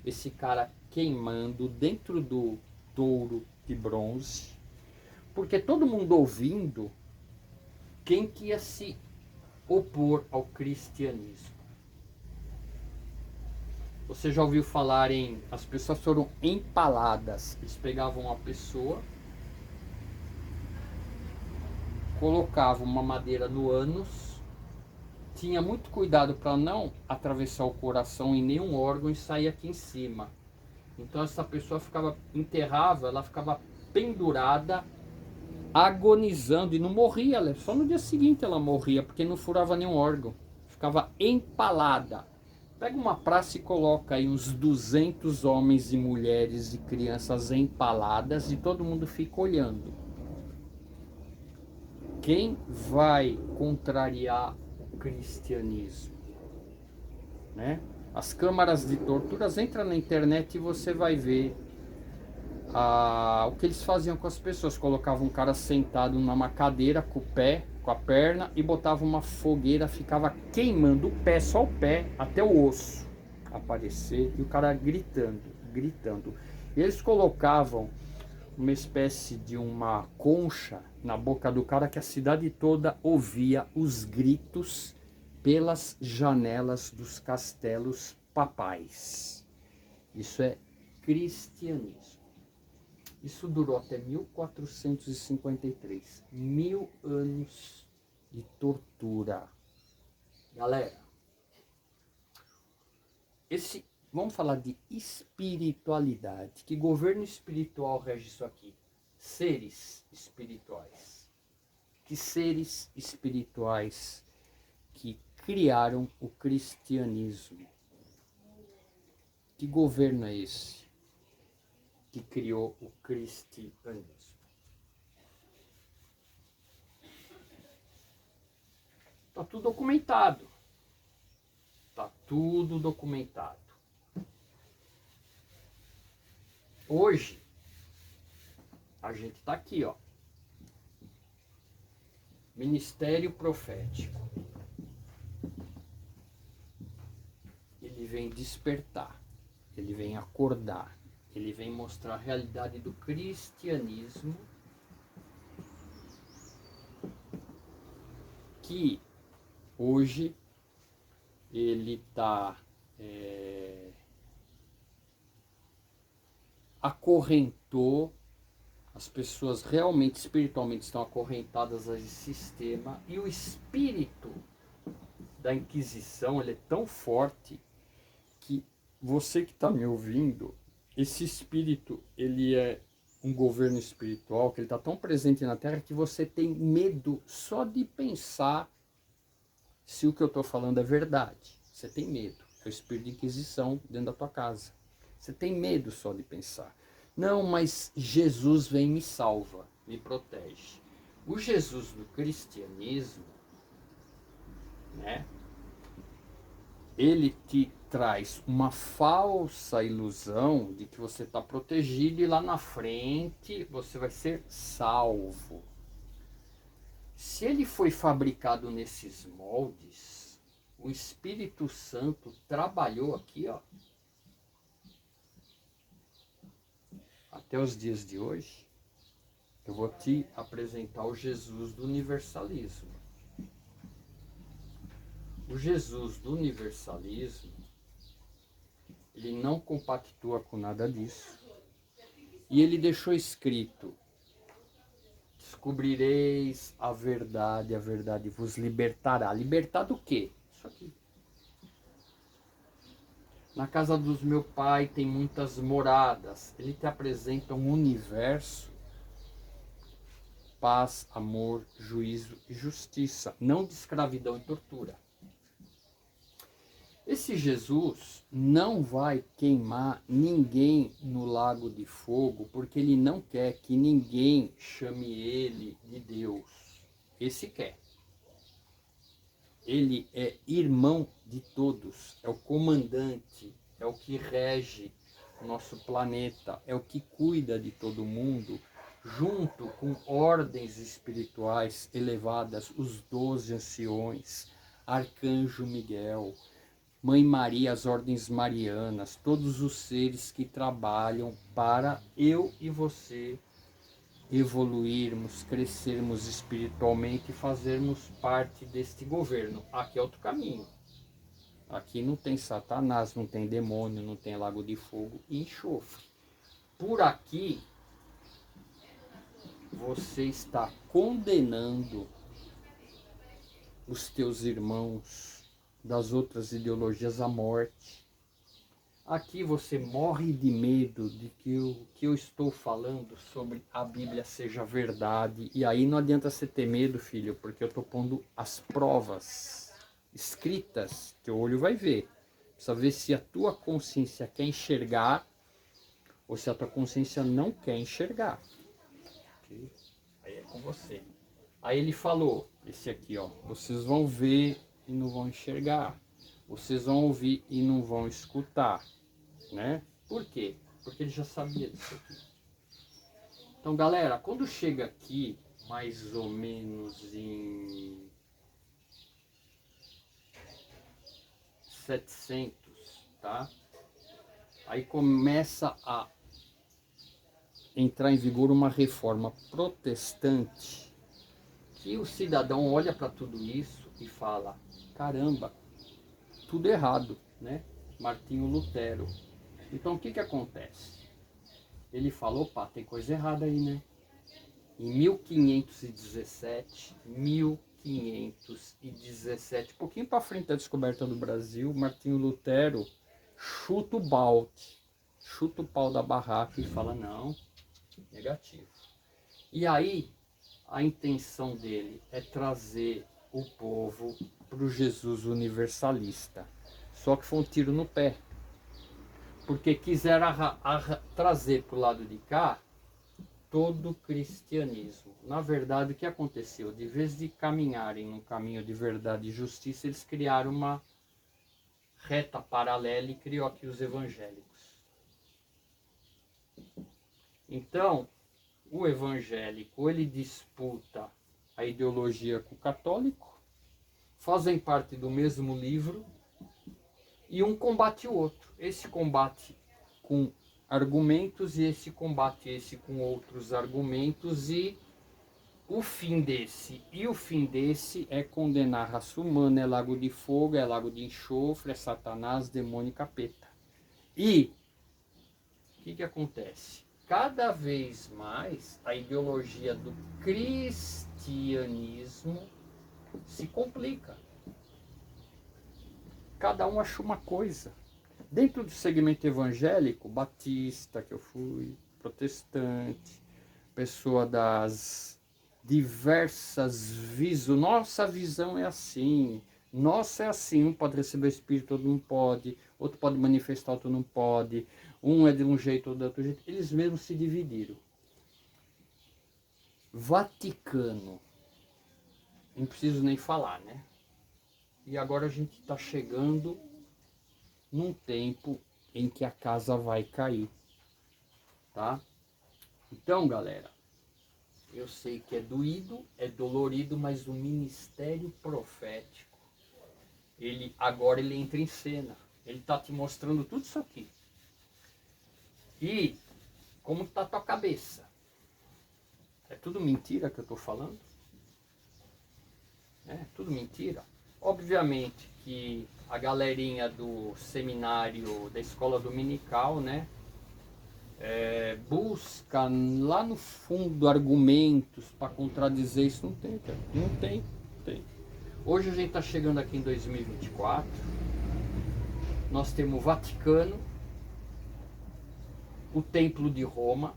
esse cara queimando dentro do touro de bronze. Porque todo mundo ouvindo, quem que ia se opor ao cristianismo? Você já ouviu falar em... As pessoas foram empaladas. Eles pegavam uma pessoa, colocavam uma madeira no ânus, tinha muito cuidado para não atravessar o coração em nenhum órgão e sair aqui em cima. Então essa pessoa ficava enterrada, ela ficava pendurada, agonizando, e não morria, só no dia seguinte ela morria, porque não furava nenhum órgão, ficava empalada. Pega uma praça e coloca aí uns 200 homens e mulheres e crianças empaladas e todo mundo fica olhando. Quem vai contrariar o cristianismo? Né? As câmaras de torturas, entra na internet e você vai ver o que eles faziam com as pessoas. Colocavam um cara sentado numa cadeira com o pé, com a perna, e botava uma fogueira, ficava queimando o pé, só o pé, até o osso aparecer, e o cara gritando. E eles colocavam uma espécie de uma concha na boca do cara, que a cidade toda ouvia os gritos pelas janelas dos castelos papais. Isso é cristianismo. Isso durou até 1453. 1000 anos de tortura. Galera, vamos falar de espiritualidade. Que governo espiritual rege isso aqui? Seres espirituais. Que seres espirituais que criaram o cristianismo? Que governo é esse que criou o cristianismo? Tá tudo documentado. Tá tudo documentado. Hoje, a gente tá aqui, ó. Ministério profético. Ele vem despertar. Ele vem acordar. Ele vem mostrar a realidade do cristianismo, que hoje ele está acorrentou, as pessoas realmente, espiritualmente, estão acorrentadas a esse sistema, e o espírito da Inquisição, ele é tão forte que você que está me ouvindo, esse espírito, ele é um governo espiritual, que ele está tão presente na Terra que você tem medo só de pensar se o que eu estou falando é verdade. Você tem medo. É o espírito de Inquisição dentro da tua casa. Você tem medo só de pensar. Não, mas Jesus vem e me salva, me protege. O Jesus do cristianismo, né? Ele te traz uma falsa ilusão de que você está protegido e lá na frente você vai ser salvo. Se ele foi fabricado nesses moldes, o Espírito Santo trabalhou aqui, ó, até os dias de hoje. Eu vou te apresentar o Jesus do universalismo. O Jesus do universalismo, ele não compactua com nada disso. E ele deixou escrito: descobrireis a verdade vos libertará. Libertar do quê? Isso aqui. Na casa dos meu pai tem muitas moradas. Ele te apresenta um universo: paz, amor, juízo e justiça. Não de escravidão e tortura. Esse Jesus não vai queimar ninguém no lago de fogo, porque ele não quer que ninguém chame ele de Deus. Esse quer. Ele é irmão de todos, é o comandante, é o que rege o nosso planeta, é o que cuida de todo mundo, junto com ordens espirituais elevadas, os 12 anciões, Arcanjo Miguel, Mãe Maria, as ordens marianas, todos os seres que trabalham para eu e você evoluirmos, crescermos espiritualmente e fazermos parte deste governo. Aqui é outro caminho. Aqui não tem Satanás, não tem demônio, não tem lago de fogo e enxofre. Por aqui, você está condenando os teus irmãos das outras ideologias à morte. Aqui você morre de medo de que o que eu estou falando sobre a Bíblia seja verdade. E aí não adianta você ter medo, filho, porque eu estou pondo as provas escritas, teu olho vai ver. Precisa ver se a tua consciência quer enxergar ou se a tua consciência não quer enxergar. Okay? Aí é com você. Aí ele falou, esse aqui, ó, vocês vão ver e não vão enxergar. Vocês vão ouvir e não vão escutar, né? Por quê? Porque ele já sabia disso aqui. Então, galera, quando chega aqui, mais ou menos em 700, tá? Aí começa a entrar em vigor uma reforma protestante, que o cidadão olha para tudo isso e fala: caramba, tudo errado, né? Martinho Lutero. Então o que acontece? Ele falou: opa, tem coisa errada aí, né? Em 1517, um pouquinho para frente da descoberta do Brasil, Martinho Lutero chuta o balde, chuta o pau da barraca e fala: não, negativo. E aí a intenção dele é trazer o povo para o Jesus universalista. Só que foi um tiro no pé, porque quiseram trazer para o lado de cá todo o cristianismo. Na verdade, o que aconteceu? De vez de caminharem num caminho de verdade e justiça, eles criaram uma reta paralela e criou aqui os evangélicos. Então, o evangélico, ele disputa a ideologia com o católico, fazem parte do mesmo livro, e um combate o outro. Esse combate com argumentos e esse combate esse com outros argumentos, e o fim desse é condenar a raça humana, é lago de fogo, é lago de enxofre, é Satanás, demônio e capeta. E o que acontece? Cada vez mais a ideologia do cristianismo se complica. Cada um acha uma coisa. Dentro do segmento evangélico, batista, que eu fui, protestante, pessoa das diversas visões. Nossa visão é assim. Nossa é assim. Um pode receber o Espírito, outro não pode. Outro pode manifestar, outro não pode. Um é de um jeito, outro de outro jeito. Eles mesmos se dividiram. Vaticano. Não preciso nem falar, né? E agora a gente está chegando num tempo em que a casa vai cair, tá? Então, galera, eu sei que é doído, é dolorido, mas o ministério profético, agora ele entra em cena. Ele está te mostrando tudo isso aqui. E como está a tua cabeça? É tudo mentira que eu estou falando? É tudo mentira? Obviamente que a galerinha do seminário, da escola dominical, né? Busca lá no fundo argumentos para contradizer isso. Não tem, cara. Não tem. Hoje a gente está chegando aqui em 2024. Nós temos o Vaticano, o Templo de Roma.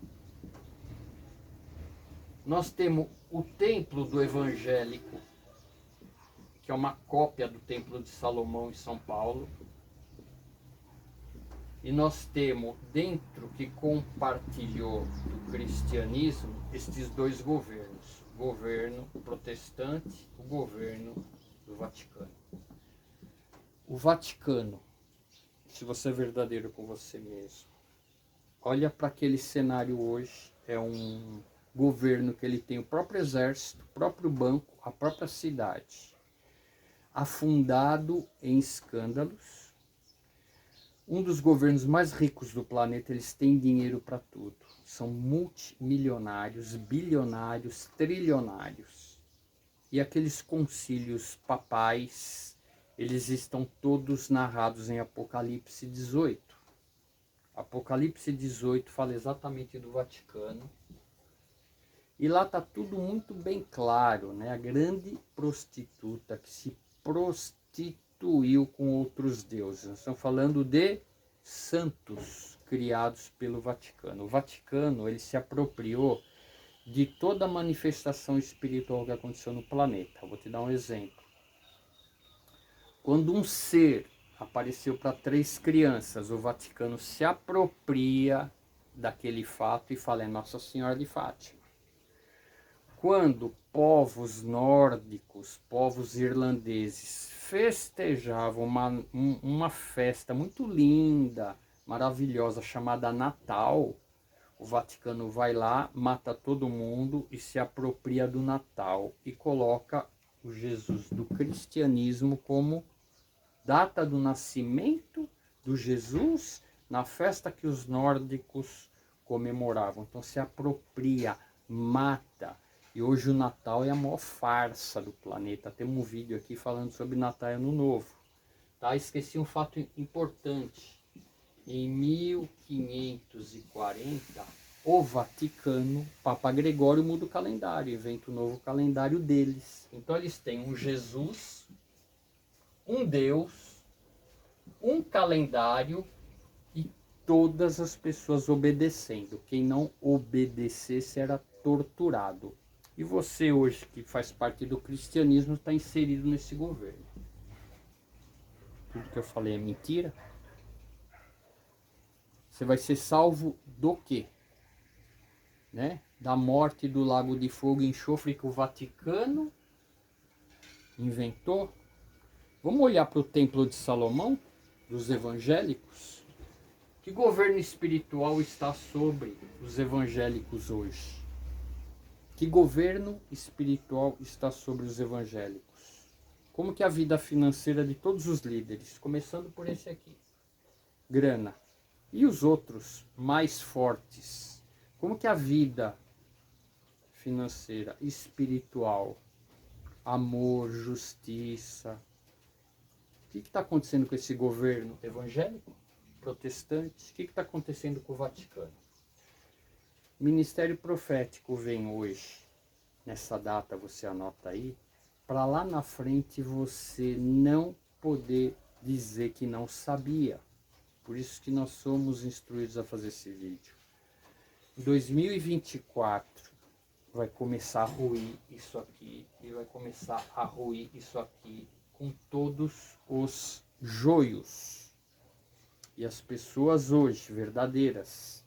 Nós temos o Templo do Evangélico, que é uma cópia do Templo de Salomão em São Paulo. E nós temos, dentro que compartilhou do cristianismo, estes dois governos. O governo protestante, o governo do Vaticano. O Vaticano, se você é verdadeiro com você mesmo, olha para aquele cenário hoje, é um governo que ele tem o próprio exército, o próprio banco, a própria cidade, afundado em escândalos. Um dos governos mais ricos do planeta, eles têm dinheiro para tudo. São multimilionários, bilionários, trilionários. E aqueles concílios papais, eles estão todos narrados em Apocalipse 18. Apocalipse 18 fala exatamente do Vaticano. E lá está tudo muito bem claro, né? A grande prostituta que se prostituiu com outros deuses. Nós estamos falando de santos criados pelo Vaticano. O Vaticano, ele se apropriou de toda a manifestação espiritual que aconteceu no planeta. Vou te dar um exemplo. Quando um ser apareceu para 3 crianças, o Vaticano se apropria daquele fato e fala: é Nossa Senhora de Fátima. Quando povos nórdicos, povos irlandeses festejavam uma festa muito linda, maravilhosa, chamada Natal, o Vaticano vai lá, mata todo mundo e se apropria do Natal e coloca o Jesus do cristianismo como data do nascimento do Jesus na festa que os nórdicos comemoravam. Então se apropria, mata. E hoje o Natal é a maior farsa do planeta. Temos um vídeo aqui falando sobre Natal e Ano Novo. Tá? Esqueci um fato importante. Em 1540, o Vaticano, Papa Gregório, muda o calendário, inventa um novo calendário deles. Então eles têm um Jesus, um Deus, um calendário e todas as pessoas obedecendo. Quem não obedecesse era torturado. E você hoje, que faz parte do cristianismo, está inserido nesse governo. Tudo que eu falei é mentira? Você vai ser salvo do quê? Né? Da morte do lago de fogo e enxofre que o Vaticano inventou? Vamos olhar para o Templo de Salomão, dos evangélicos? Que governo espiritual está sobre os evangélicos hoje? Que governo espiritual está sobre os evangélicos? Como que é a vida financeira de todos os líderes, começando por esse aqui? Grana. E os outros mais fortes? Como que é a vida financeira, espiritual? Amor, justiça. O que está acontecendo com esse governo evangélico? protestantes. O que está acontecendo com o Vaticano? O ministério profético vem hoje, nessa data você anota aí, para lá na frente você não poder dizer que não sabia. Por isso que nós somos instruídos a fazer esse vídeo. Em 2024 vai começar a ruir isso aqui e vai começar a ruir isso aqui com todos os joios. E as pessoas hoje, verdadeiras,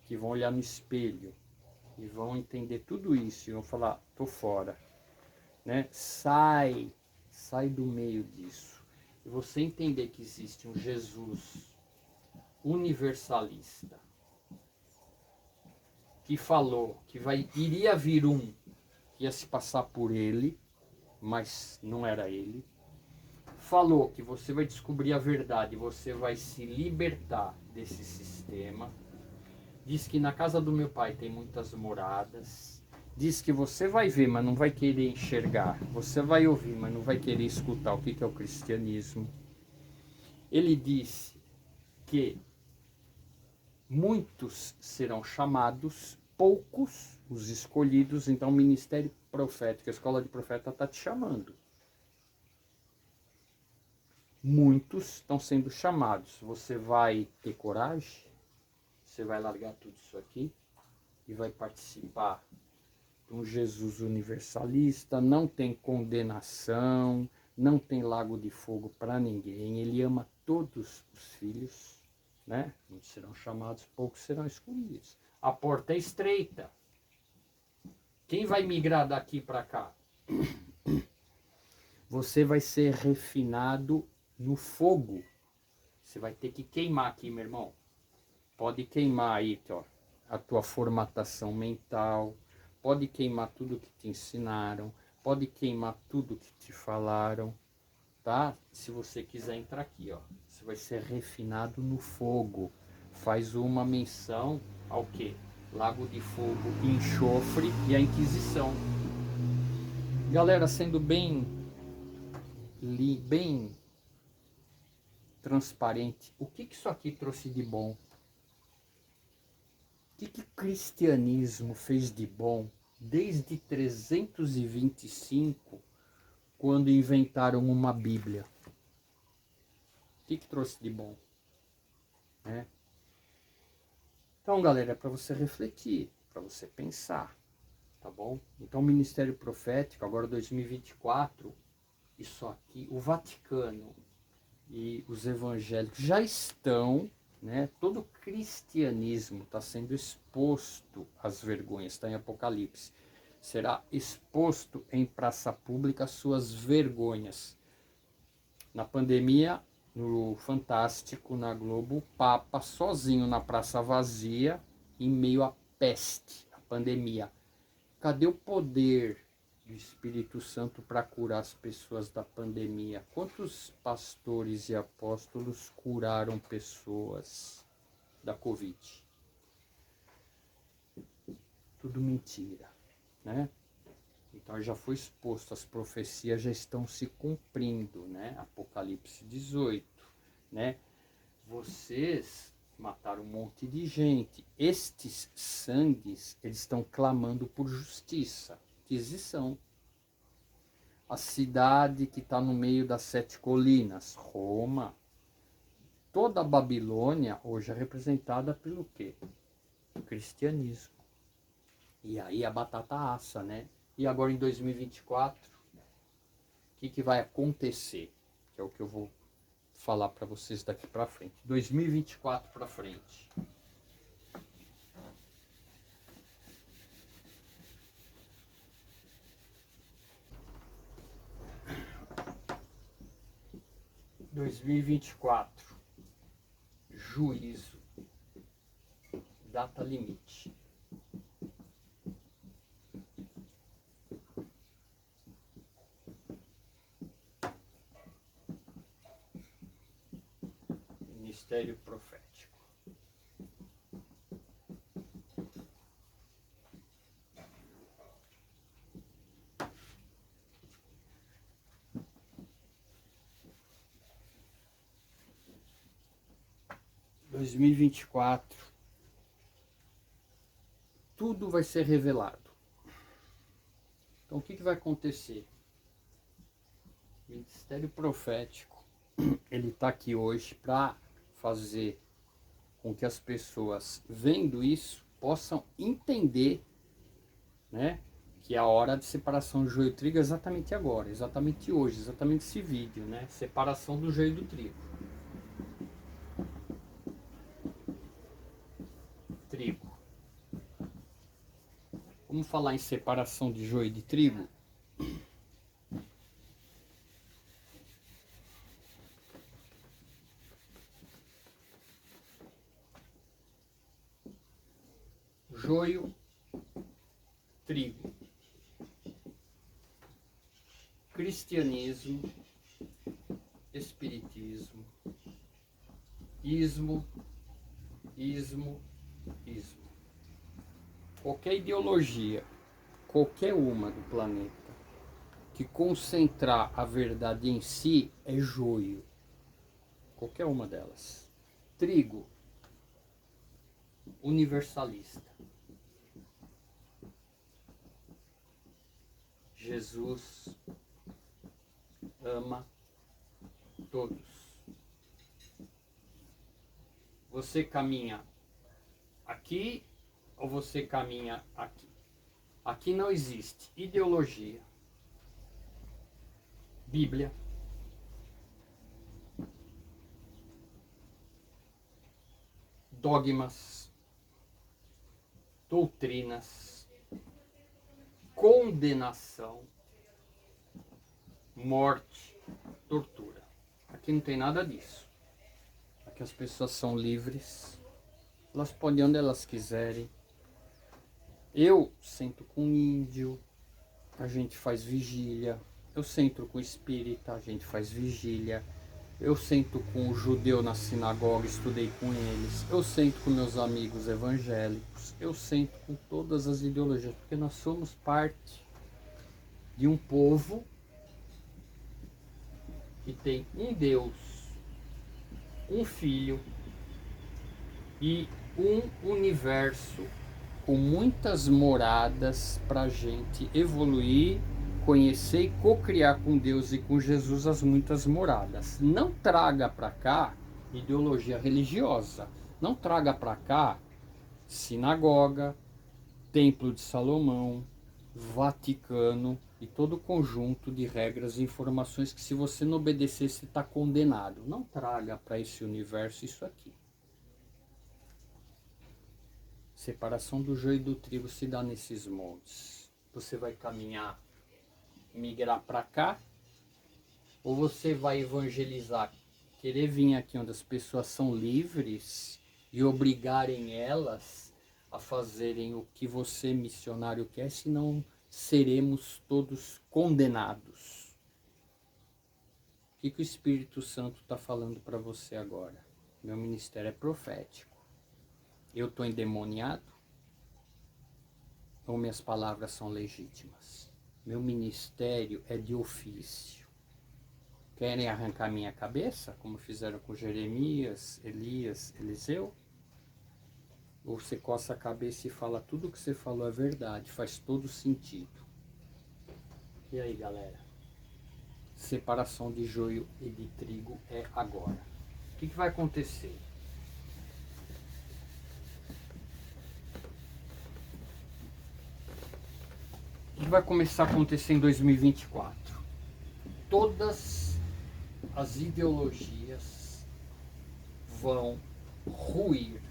que vão olhar no espelho e vão entender tudo isso e vão falar, tô fora, né? Sai do meio disso. E você entender que existe um Jesus universalista que falou que iria vir um que ia se passar por ele, mas não era ele. Falou que você vai descobrir a verdade, você vai se libertar desse sistema. Diz que na casa do meu pai tem muitas moradas. Diz que você vai ver, mas não vai querer enxergar. Você vai ouvir, mas não vai querer escutar o que é o cristianismo. Ele disse que muitos serão chamados, poucos os escolhidos. Então o ministério profético, a escola de profeta está te chamando. Muitos estão sendo chamados. Você vai ter coragem? Você vai largar tudo isso aqui e vai participar de um Jesus universalista? Não tem condenação, não tem lago de fogo para ninguém. Ele ama todos os filhos, né? Muitos serão chamados, poucos serão escolhidos. A porta é estreita. Quem vai migrar daqui para cá? Você vai ser refinado no fogo. Você vai ter que queimar aqui, meu irmão. Pode queimar aí, ó, a tua formatação mental. Pode queimar tudo que te ensinaram. Pode queimar tudo que te falaram. Tá? Se você quiser entrar aqui, ó. Você vai ser refinado no fogo. Faz uma menção ao quê? Lago de fogo, enxofre e a Inquisição. Galera, sendo bem transparente, o que isso aqui trouxe de bom? O que o cristianismo fez de bom desde 325, quando inventaram uma Bíblia? O que trouxe de bom? Né? Então, galera, é para você refletir, para você pensar, tá bom? Então, o Ministério Profético, agora 2024, isso aqui, o Vaticano e os evangélicos já estão, né? Todo o cristianismo está sendo exposto às vergonhas, está em Apocalipse. Será exposto em praça pública suas vergonhas. Na pandemia, no Fantástico, na Globo, o Papa sozinho na praça vazia, em meio à peste, à pandemia. Cadê o poder do Espírito Santo para curar as pessoas da pandemia? Quantos pastores e apóstolos curaram pessoas da Covid? Tudo mentira, né? Então já foi exposto, as profecias já estão se cumprindo, né? Apocalipse 18, né? Vocês mataram um monte de gente. Estes sangues, eles estão clamando por justiça. Aquisição. A cidade que está no meio das 7 colinas, Roma. Toda a Babilônia hoje é representada pelo quê? O cristianismo. E aí a batata assa, né? E agora em 2024, o que vai acontecer? Que é o que eu vou falar para vocês daqui para frente. 2024 para frente. Juízo, data limite. Ministério profético. 2024, tudo vai ser revelado. Então o que vai acontecer? O Ministério Profético, ele está aqui hoje para fazer com que as pessoas, vendo isso, possam entender, né, que a hora de separação do joio e do trigo é exatamente agora, exatamente hoje, exatamente esse vídeo, né? Separação do joio e do trigo. Trigo. Vamos falar em separação de joio e de trigo? Joio, trigo. Cristianismo, espiritismo, ismo. Qualquer ideologia, qualquer uma do planeta, que concentrar a verdade em si é joio. Qualquer uma delas. Trigo, universalista. Jesus ama todos. Você caminha aqui ou você caminha aqui? Aqui não existe ideologia, Bíblia, dogmas, doutrinas, condenação, morte, tortura. Aqui não tem nada disso. Aqui as pessoas são livres, elas podem ir onde elas quiserem. Eu sento com índio, a gente faz vigília. Eu sento com espírita, a gente faz vigília. Eu sento com o judeu na sinagoga, estudei com eles. Eu sento com meus amigos evangélicos. Eu sento com todas as ideologias, porque nós somos parte de um povo que tem um Deus, um Filho e um universo com muitas moradas para a gente evoluir, conhecer e co-criar com Deus e com Jesus as muitas moradas. Não traga para cá ideologia religiosa, não traga para cá sinagoga, Templo de Salomão, Vaticano e todo o conjunto de regras e informações que, se você não obedecer, você está condenado. Não traga para esse universo isso aqui. Separação do joio e do trigo se dá nesses moldes. Você vai caminhar, migrar para cá, ou você vai evangelizar, querer vir aqui onde as pessoas são livres e obrigarem elas a fazerem o que você, missionário, quer, senão seremos todos condenados. O que o Espírito Santo está falando para você agora? Meu ministério é profético. Eu estou endemoniado? Ou minhas palavras são legítimas? Meu ministério é de ofício. Querem arrancar minha cabeça, como fizeram com Jeremias, Elias, Eliseu? Ou você coça a cabeça e fala tudo o que você falou é verdade, faz todo sentido. E aí, galera? Separação de joio e de trigo é agora. O que vai acontecer? O que vai começar a acontecer em 2024? Todas as ideologias vão ruir.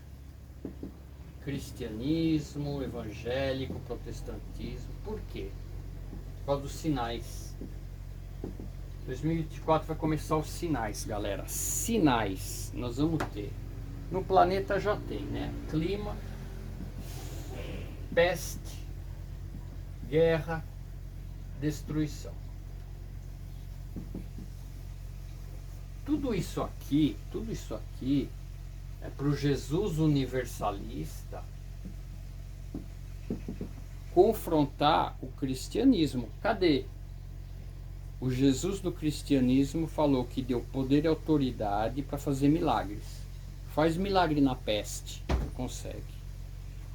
Cristianismo, evangélico, protestantismo. Por quê? Por causa dos sinais. 2024 vai começar os sinais, galera. Sinais nós vamos ter. No planeta já tem, né? Clima, peste, guerra, destruição. Tudo isso aqui é para o Jesus universalista confrontar o cristianismo. Cadê? O Jesus do cristianismo falou que deu poder e autoridade para fazer milagres. Faz milagre na peste, não consegue.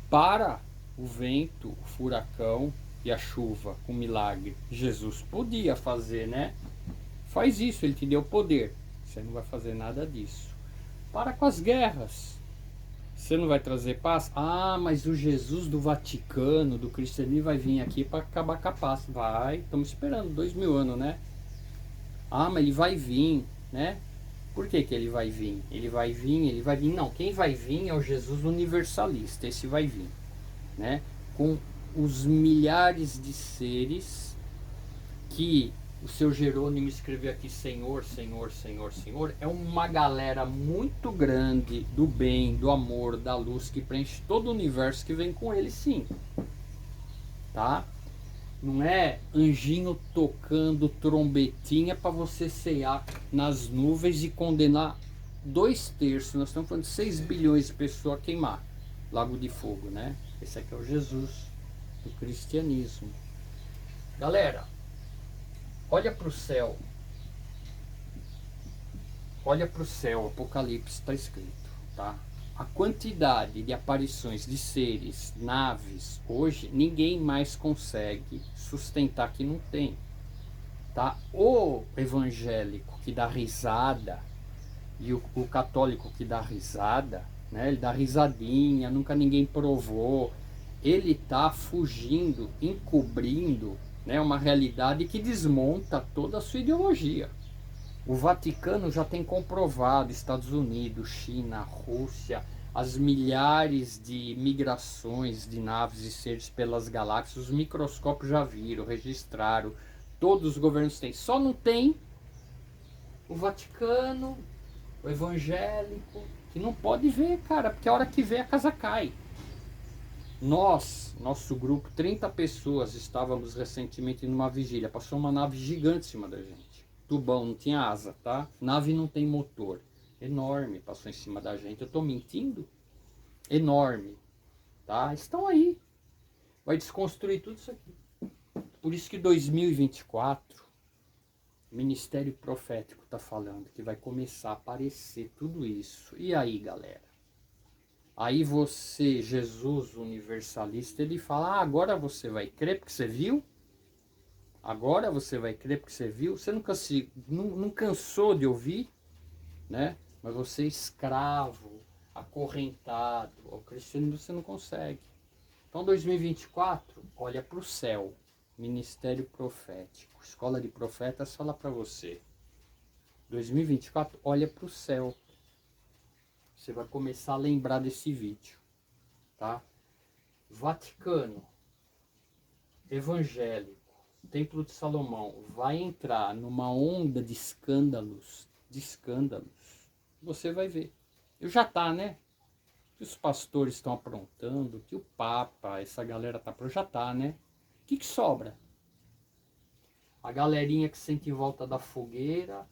Para o vento, o furacão e a chuva com milagre. Jesus podia fazer, né? Faz isso, ele te deu poder. Você não vai fazer nada disso. Para com as guerras. Você não vai trazer paz? Ah, mas o Jesus do Vaticano, do cristianismo, vai vir aqui para acabar com a paz. Vai, estamos esperando 2000 anos, né? Ah, mas ele vai vir, né? Por que ele vai vir? Ele vai vir, ele vai vir. Não, quem vai vir é o Jesus universalista. Esse vai vir, né? Com os milhares de seres que o seu Jerônimo escreveu aqui, Senhor, Senhor, Senhor, Senhor. É uma galera muito grande do bem, do amor, da luz, que preenche todo o universo, que vem com ele, sim. Tá? Não é anjinho tocando trombetinha para você cear nas nuvens e condenar 2/3. Nós estamos falando de 6 bilhões de pessoas a queimar. Lago de fogo, né? Esse aqui é o Jesus do cristianismo. Galera, olha para o céu. Olha para o céu, Apocalipse está escrito, tá? A quantidade de aparições de seres, naves, hoje ninguém mais consegue sustentar que não tem, tá? O evangélico que dá risada e o católico que dá risada, né? Ele dá risadinha, nunca ninguém provou. Ele tá fugindo, encobrindo, né, uma realidade que desmonta toda a sua ideologia. O Vaticano já tem comprovado, Estados Unidos, China, Rússia, as milhares de migrações de naves e seres pelas galáxias, os microscópios já viram, registraram, todos os governos têm. Só não tem o Vaticano, o evangélico, que não pode ver, cara, porque a hora que vê a casa cai. Nós, nosso grupo, 30 pessoas, estávamos recentemente numa vigília, passou uma nave gigante em cima da gente. Tubão, não tinha asa, tá? Nave não tem motor. Enorme, passou em cima da gente. Eu tô mentindo? Enorme, tá? Estão aí. Vai desconstruir tudo isso aqui. Por isso que 2024, o Ministério Profético tá falando que vai começar a aparecer tudo isso. E aí, galera? Aí você, Jesus universalista, ele fala, ah, agora você vai crer porque você viu? Agora você vai crer porque você viu? Você nunca não cansou de ouvir, né? Mas você é escravo, acorrentado ao cristianismo, você não consegue. Então 2024, olha para o céu. Ministério Profético. Escola de Profetas fala para você. 2024, olha para o céu. Você vai começar a lembrar desse vídeo, tá? Vaticano, evangélico, Templo de Salomão vai entrar numa onda de escândalos, Você vai ver. Eu já tá, né? Que os pastores estão aprontando, que o Papa, essa galera tá já tá, né? O que sobra? A galerinha que senta em volta da fogueira,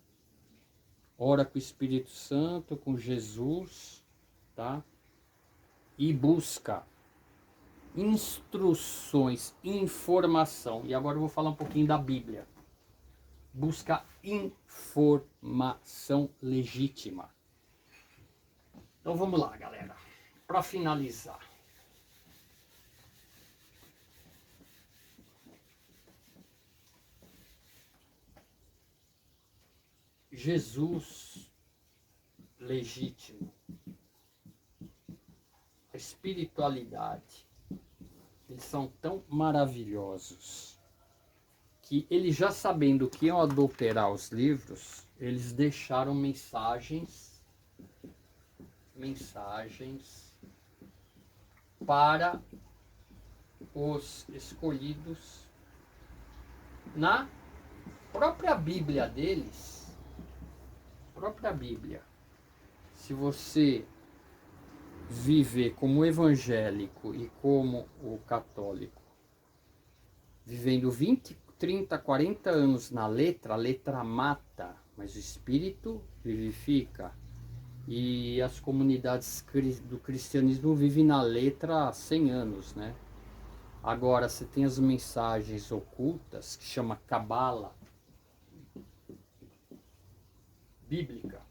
ora com o Espírito Santo, com Jesus, tá? E busca instruções, informação. E agora eu vou falar um pouquinho da Bíblia. Busca informação legítima. Então vamos lá, galera. Para finalizar. Jesus legítimo. A espiritualidade. Eles são tão maravilhosos que eles, já sabendo que iam adulterar os livros, eles deixaram mensagens para os escolhidos na própria Bíblia deles. Própria Bíblia. Se você viver como evangélico e como o católico, vivendo 20, 30, 40 anos na letra, a letra mata, mas o espírito vivifica. E as comunidades do cristianismo vivem na letra há 100 anos, né? Agora, você tem as mensagens ocultas, que chama Cabala bíblica.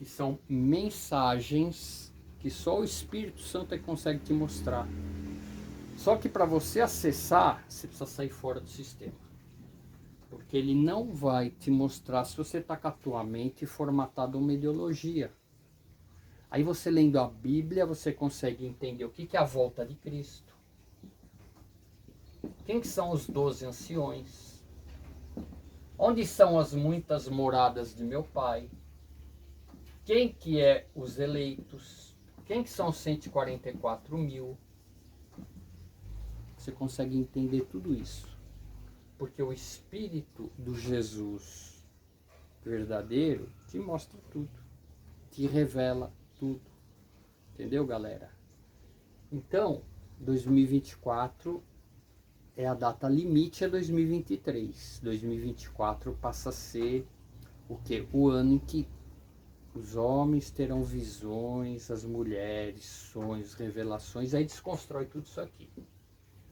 que são mensagens que só o Espírito Santo consegue te mostrar. Só que para você acessar, você precisa sair fora do sistema. Porque ele não vai te mostrar se você está com a tua mente formatada uma ideologia. Aí você lendo a Bíblia, você consegue entender o que é a volta de Cristo. Quem que são os 12 anciões? Onde são as muitas moradas de meu Pai? Quem que é os eleitos? Quem que são os 144 mil? Você consegue entender tudo isso. Porque o Espírito do Jesus verdadeiro te mostra tudo. Te revela tudo. Entendeu, galera? Então, 2024 é a data limite, é 2023. 2024 passa a ser o quê? O ano em que os homens terão visões, as mulheres, sonhos, revelações. Aí desconstrói tudo isso aqui.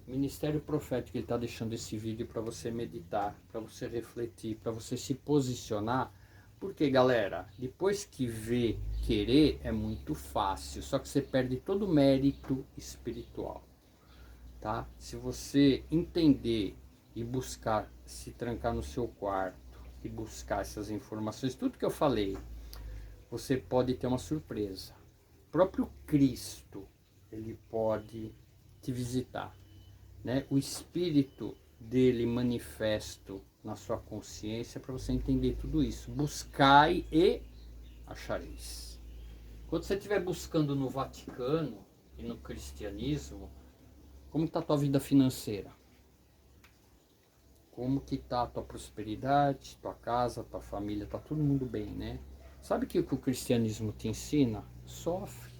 O Ministério Profético, ele está deixando esse vídeo para você meditar, para você refletir, para você se posicionar. Porque, galera, depois que vê querer é muito fácil, só que você perde todo o mérito espiritual, tá? Se você entender e buscar, se trancar no seu quarto e buscar essas informações, tudo que eu falei, você pode ter uma surpresa. O próprio Cristo, ele pode te visitar, né? O Espírito dele manifesto na sua consciência para você entender tudo isso. Buscai e achareis. Quando você estiver buscando no Vaticano e no cristianismo, como está a tua vida financeira? Como que está a tua prosperidade, tua casa, tua família, está todo mundo bem, né? Sabe o que o cristianismo te ensina? Sofre,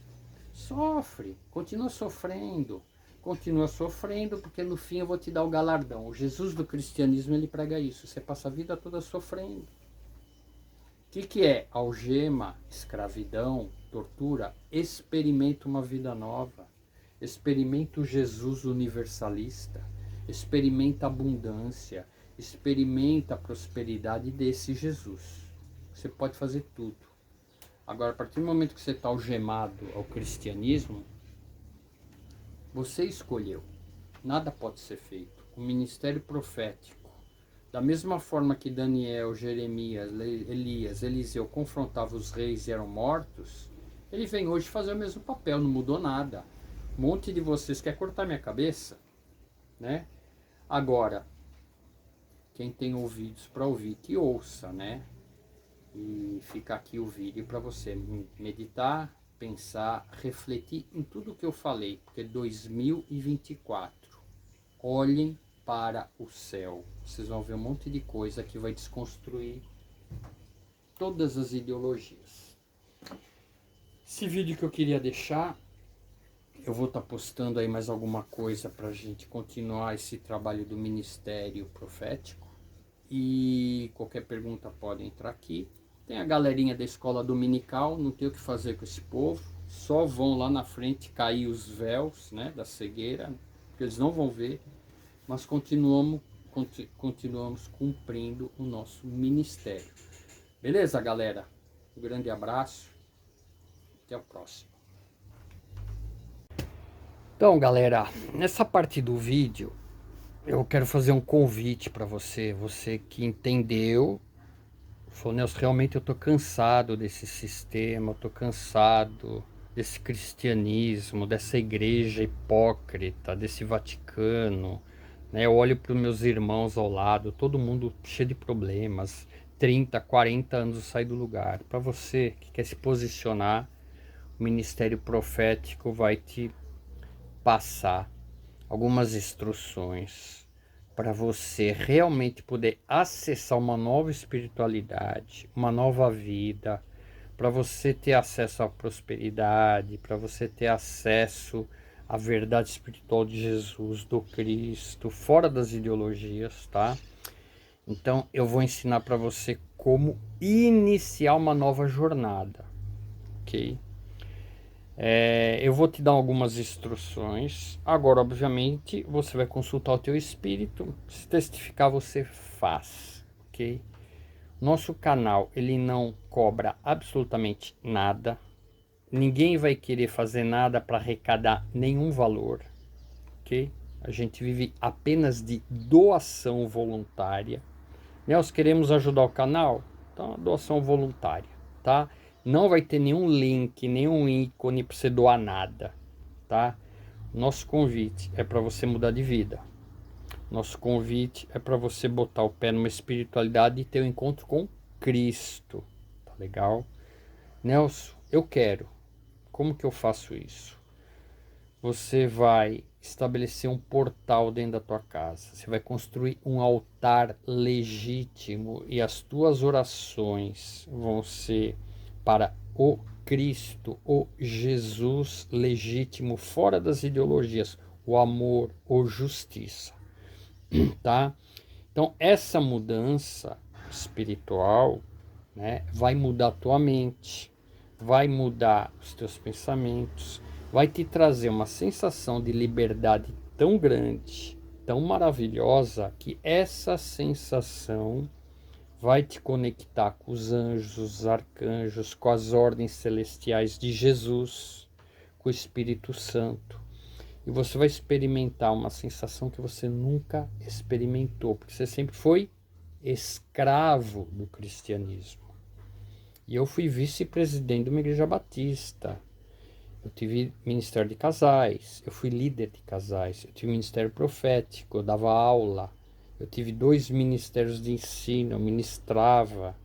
sofre, continua sofrendo, porque no fim eu vou te dar o galardão. O Jesus do cristianismo, ele prega isso, você passa a vida toda sofrendo. O que é algema, escravidão, tortura? Experimenta uma vida nova, experimenta o Jesus universalista, experimenta a abundância, experimenta a prosperidade desse Jesus. Você pode fazer tudo. Agora, a partir do momento que você está algemado ao cristianismo, você escolheu. Nada pode ser feito. O ministério profético, da mesma forma que Daniel, Jeremias, Elias, Eliseu confrontavam os reis e eram mortos, ele vem hoje fazer o mesmo papel, não mudou nada. Um monte de vocês quer cortar minha cabeça, né? Agora, quem tem ouvidos para ouvir, que ouça, né? E fica aqui o vídeo para você meditar, pensar, refletir em tudo que eu falei, porque 2024, olhem para o céu, vocês vão ver um monte de coisa que vai desconstruir todas as ideologias. Esse vídeo que eu queria deixar, eu vou estar postando aí mais alguma coisa para a gente continuar esse trabalho do Ministério Profético, e qualquer pergunta pode entrar aqui. Tem a galerinha da escola dominical, não tem o que fazer com esse povo, só vão lá na frente cair os véus, né, da cegueira, porque eles não vão ver, mas continuamos cumprindo o nosso ministério. Beleza, galera? Um grande abraço, até o próximo. Então, galera, nessa parte do vídeo, eu quero fazer um convite para você, você que entendeu. Falou, Nelson, realmente eu tô cansado desse sistema, eu tô cansado desse cristianismo, dessa igreja hipócrita, desse Vaticano, né? Eu olho para os meus irmãos ao lado, todo mundo cheio de problemas, 30, 40 anos sai do lugar. Para você que quer se posicionar, o Ministério Profético vai te passar algumas instruções para você realmente poder acessar uma nova espiritualidade, uma nova vida, para você ter acesso à prosperidade, para você ter acesso à verdade espiritual de Jesus, do Cristo, fora das ideologias, tá? Então eu vou ensinar para você como iniciar uma nova jornada, ok? Eu vou te dar algumas instruções. Agora, obviamente, você vai consultar o teu espírito. Se testificar, você faz, ok? Nosso canal, ele não cobra absolutamente nada. Ninguém vai querer fazer nada para arrecadar nenhum valor, ok? A gente vive apenas de doação voluntária. Nós queremos ajudar o canal? Então, doação voluntária, tá? Não vai ter nenhum link, nenhum ícone para você doar nada, tá? Nosso convite é para você mudar de vida. Nosso convite é para você botar o pé numa espiritualidade e ter um encontro com Cristo, tá legal? Nelson, eu quero. Como que eu faço isso? Você vai estabelecer um portal dentro da tua casa. Você vai construir um altar legítimo e as tuas orações vão ser para o Cristo, o Jesus legítimo, fora das ideologias, o amor, o justiça, tá? Então essa mudança espiritual, né, vai mudar a tua mente, vai mudar os teus pensamentos, vai te trazer uma sensação de liberdade tão grande, tão maravilhosa, que essa sensação vai te conectar com os anjos, os arcanjos, com as ordens celestiais de Jesus, com o Espírito Santo. E você vai experimentar uma sensação que você nunca experimentou, porque você sempre foi escravo do cristianismo. E eu fui vice-presidente de uma igreja batista. Eu tive ministério de casais, eu fui líder de casais, eu tive ministério profético, eu dava aula, eu tive 2 ministérios de ensino, eu ministrava.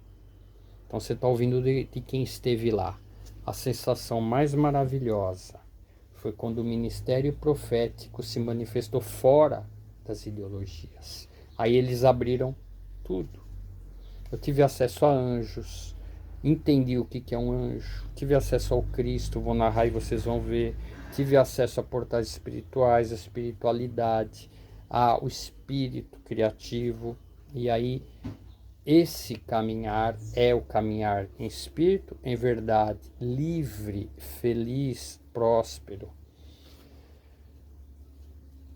Então você está ouvindo de quem esteve lá. A sensação mais maravilhosa foi quando o ministério profético se manifestou fora das ideologias. Aí eles abriram tudo. Eu tive acesso a anjos, entendi o que é um anjo, tive acesso ao Cristo, vou narrar e vocês vão ver, tive acesso a portais espirituais, a espiritualidade, ao espírito criativo, e aí esse caminhar é o caminhar em espírito, em verdade, livre, feliz, próspero.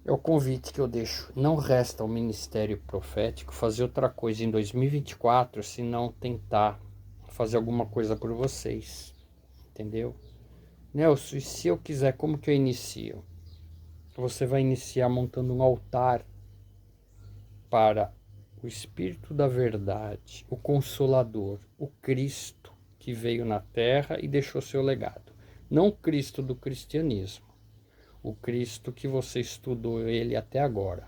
É o convite que eu deixo. Não resta ao ministério profético fazer outra coisa em 2024, se não tentar fazer alguma coisa por vocês, entendeu? Nelson, e se eu quiser, como que eu inicio? Você vai iniciar montando um altar para o Espírito da Verdade, o Consolador, o Cristo que veio na Terra e deixou seu legado. Não o Cristo do cristianismo, o Cristo que você estudou ele até agora.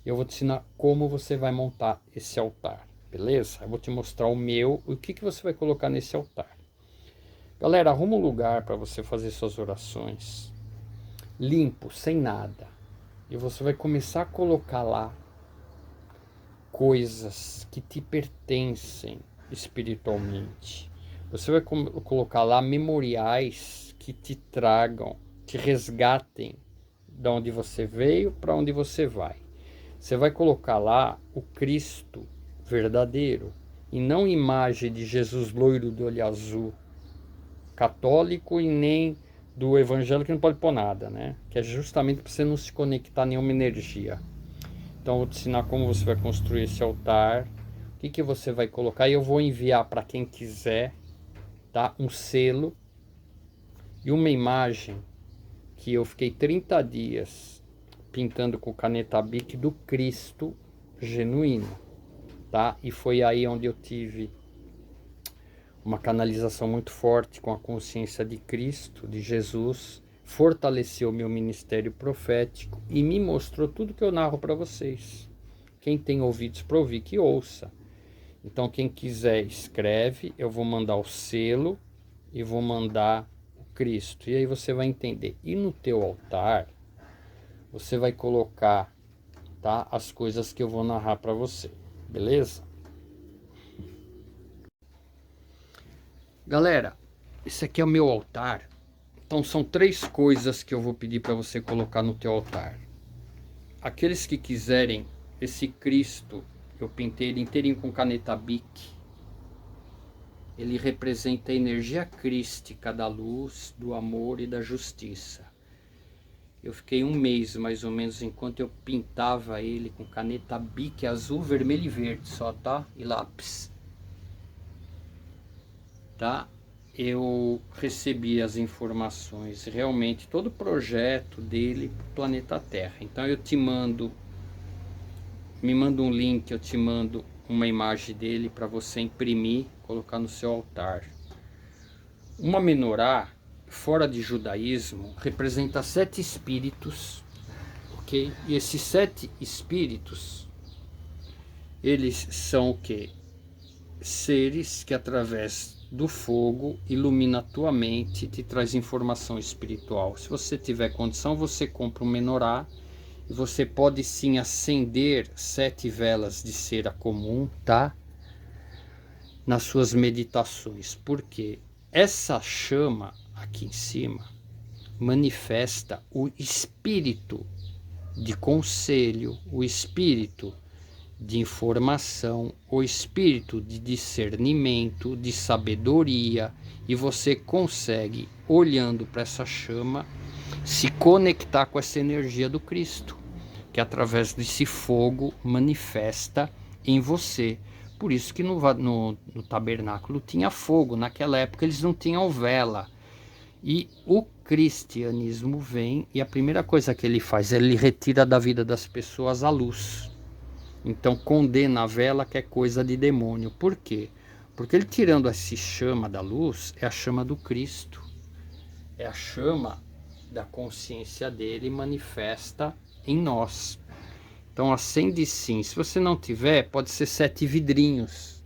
Eu vou te ensinar como você vai montar esse altar, beleza? Eu vou te mostrar o meu, o que você vai colocar nesse altar. Galera, arruma um lugar para você fazer suas orações, limpo, sem nada. E você vai começar a colocar lá coisas que te pertencem espiritualmente. Você vai colocar lá memoriais que te tragam, te resgatem de onde você veio para onde você vai. Você vai colocar lá o Cristo verdadeiro e não imagem de Jesus loiro de olho azul, católico, e nem do evangelho que não pode pôr nada, né? Que é justamente para você não se conectar a nenhuma energia. Então eu vou te ensinar como você vai construir esse altar, o que você vai colocar, e eu vou enviar para quem quiser, tá? Um selo e uma imagem que eu fiquei 30 dias pintando com caneta Bic do Cristo genuíno, tá? E foi aí onde eu tive uma canalização muito forte com a consciência de Cristo, de Jesus, fortaleceu meu ministério profético e me mostrou tudo que eu narro para vocês. Quem tem ouvidos para ouvir, que ouça. Então quem quiser escreve, eu vou mandar o selo e vou mandar o Cristo. E aí você vai entender. E no teu altar, você vai colocar, tá, as coisas que eu vou narrar para você, beleza? Galera, esse aqui é o meu altar. Então são 3 coisas que eu vou pedir para você colocar no teu altar. Aqueles que quiserem esse Cristo, eu pintei ele inteirinho com caneta Bic. Ele representa a energia crística da luz, do amor e da justiça. Eu fiquei 1 mês mais ou menos enquanto eu pintava ele com caneta Bic azul, vermelho e verde só, tá? E lápis. tá? Eu recebi as informações, realmente todo o projeto dele para o planeta Terra. Então eu te mando, me manda um link, eu te mando uma imagem dele para você imprimir, colocar no seu altar. Uma menorá, fora de judaísmo, representa 7 espíritos, ok? E esses 7 espíritos, eles são o quê? Seres que através do fogo ilumina a tua mente, te traz informação espiritual. Se você tiver condição, você compra um menorá e você pode sim acender 7 velas de cera comum, tá? Nas suas meditações, porque essa chama aqui em cima manifesta o espírito de conselho, o espírito de informação, o espírito de discernimento, de sabedoria, e você consegue, olhando para essa chama, se conectar com essa energia do Cristo, que através desse fogo manifesta em você. Por isso que no tabernáculo tinha fogo. Naquela época eles não tinham vela. E o cristianismo vem e a primeira coisa que ele faz é ele retira da vida das pessoas a luz. Então condena a vela, que é coisa de demônio. Por quê? Porque ele tirando essa chama da luz, é a chama do Cristo. É a chama da consciência dele manifesta em nós. Então acende sim. Se você não tiver, pode ser 7 vidrinhos.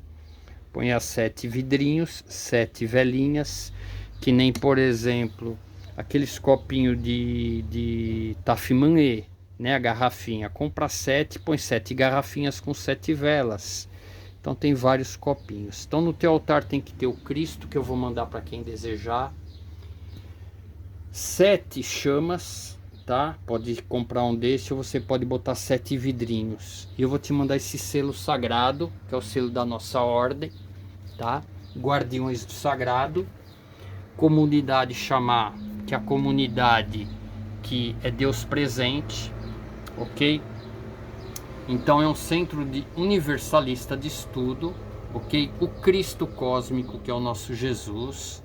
Põe as 7 vidrinhos, 7 velinhas, que nem, por exemplo, aqueles copinhos de Tafimanê, né? A garrafinha. Compra 7, põe 7 garrafinhas com 7 velas. Então tem vários copinhos. Então no teu altar tem que ter o Cristo, que eu vou mandar para quem desejar. 7 chamas, tá? Pode comprar um desse ou você pode botar 7 vidrinhos. E eu vou te mandar esse selo sagrado, que é o selo da nossa ordem, tá? Guardiões do Sagrado. Comunidade chamar, que é a comunidade que é Deus presente, ok? Então é um centro de universalista de estudo, ok? O Cristo cósmico, que é o nosso Jesus.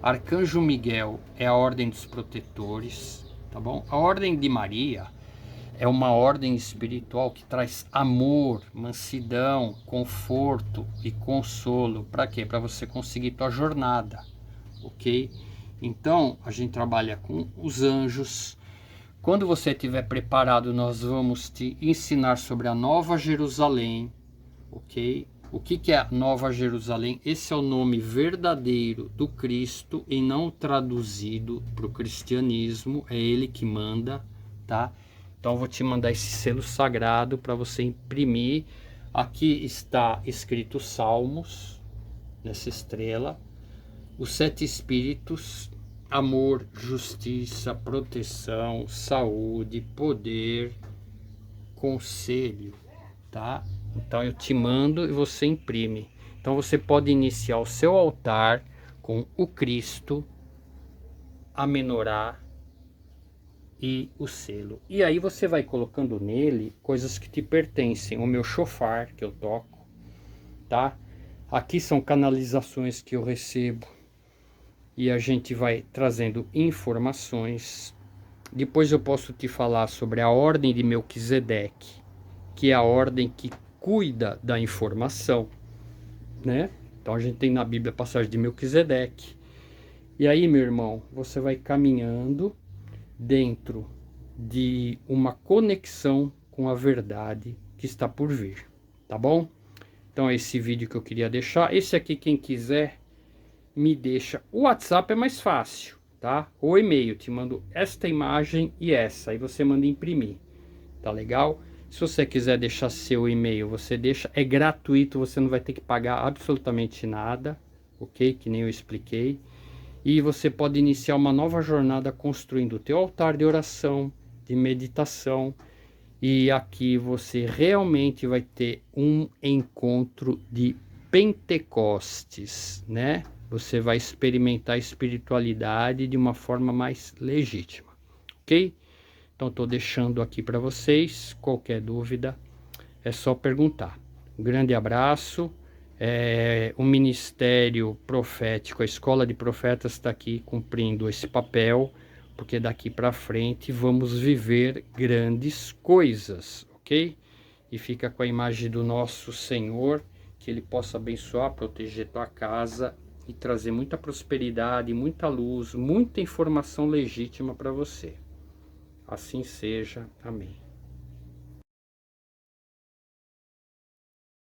Arcanjo Miguel é a ordem dos protetores, tá bom? A ordem de Maria é uma ordem espiritual que traz amor, mansidão, conforto e consolo. Para quê? Para você conseguir tua jornada, ok? Então a gente trabalha com os anjos. Quando você estiver preparado, nós vamos te ensinar sobre a Nova Jerusalém, ok? O que é a Nova Jerusalém? Esse é o nome verdadeiro do Cristo e não traduzido para o cristianismo. É ele que manda, tá? Então eu vou te mandar esse selo sagrado para você imprimir. Aqui está escrito Salmos, nessa estrela. Os 7 espíritos: amor, justiça, proteção, saúde, poder, conselho, tá? Então eu te mando e você imprime. Então você pode iniciar o seu altar com o Cristo, a menorá e o selo. E aí você vai colocando nele coisas que te pertencem. O meu chofar que eu toco, tá? Aqui são canalizações que eu recebo e a gente vai trazendo informações. Depois eu posso te falar sobre a ordem de Melquisedeque, que é a ordem que cuida da informação, né? Então a gente tem na Bíblia a passagem de Melquisedeque. E aí, meu irmão, você vai caminhando dentro de uma conexão com a verdade que está por vir, tá bom? Então é esse vídeo que eu queria deixar. Esse aqui, quem quiser, me deixa. O WhatsApp é mais fácil, tá? Ou e-mail, te mando esta imagem e essa, aí você manda imprimir, tá legal? Se você quiser deixar seu e-mail, você deixa, é gratuito, você não vai ter que pagar absolutamente nada, ok? Que nem eu expliquei. E você pode iniciar uma nova jornada construindo o teu altar de oração, de meditação. E aqui você realmente vai ter um encontro de Pentecostes, né? Você vai experimentar a espiritualidade de uma forma mais legítima, ok? Então estou deixando aqui para vocês. Qualquer dúvida é só perguntar. Um grande abraço, O ministério profético, a escola de profetas está aqui cumprindo esse papel, porque daqui para frente vamos viver grandes coisas, ok? E fica com a imagem do nosso Senhor, que Ele possa abençoar, proteger tua casa e trazer muita prosperidade, muita luz, muita informação legítima para você. Assim seja. Amém.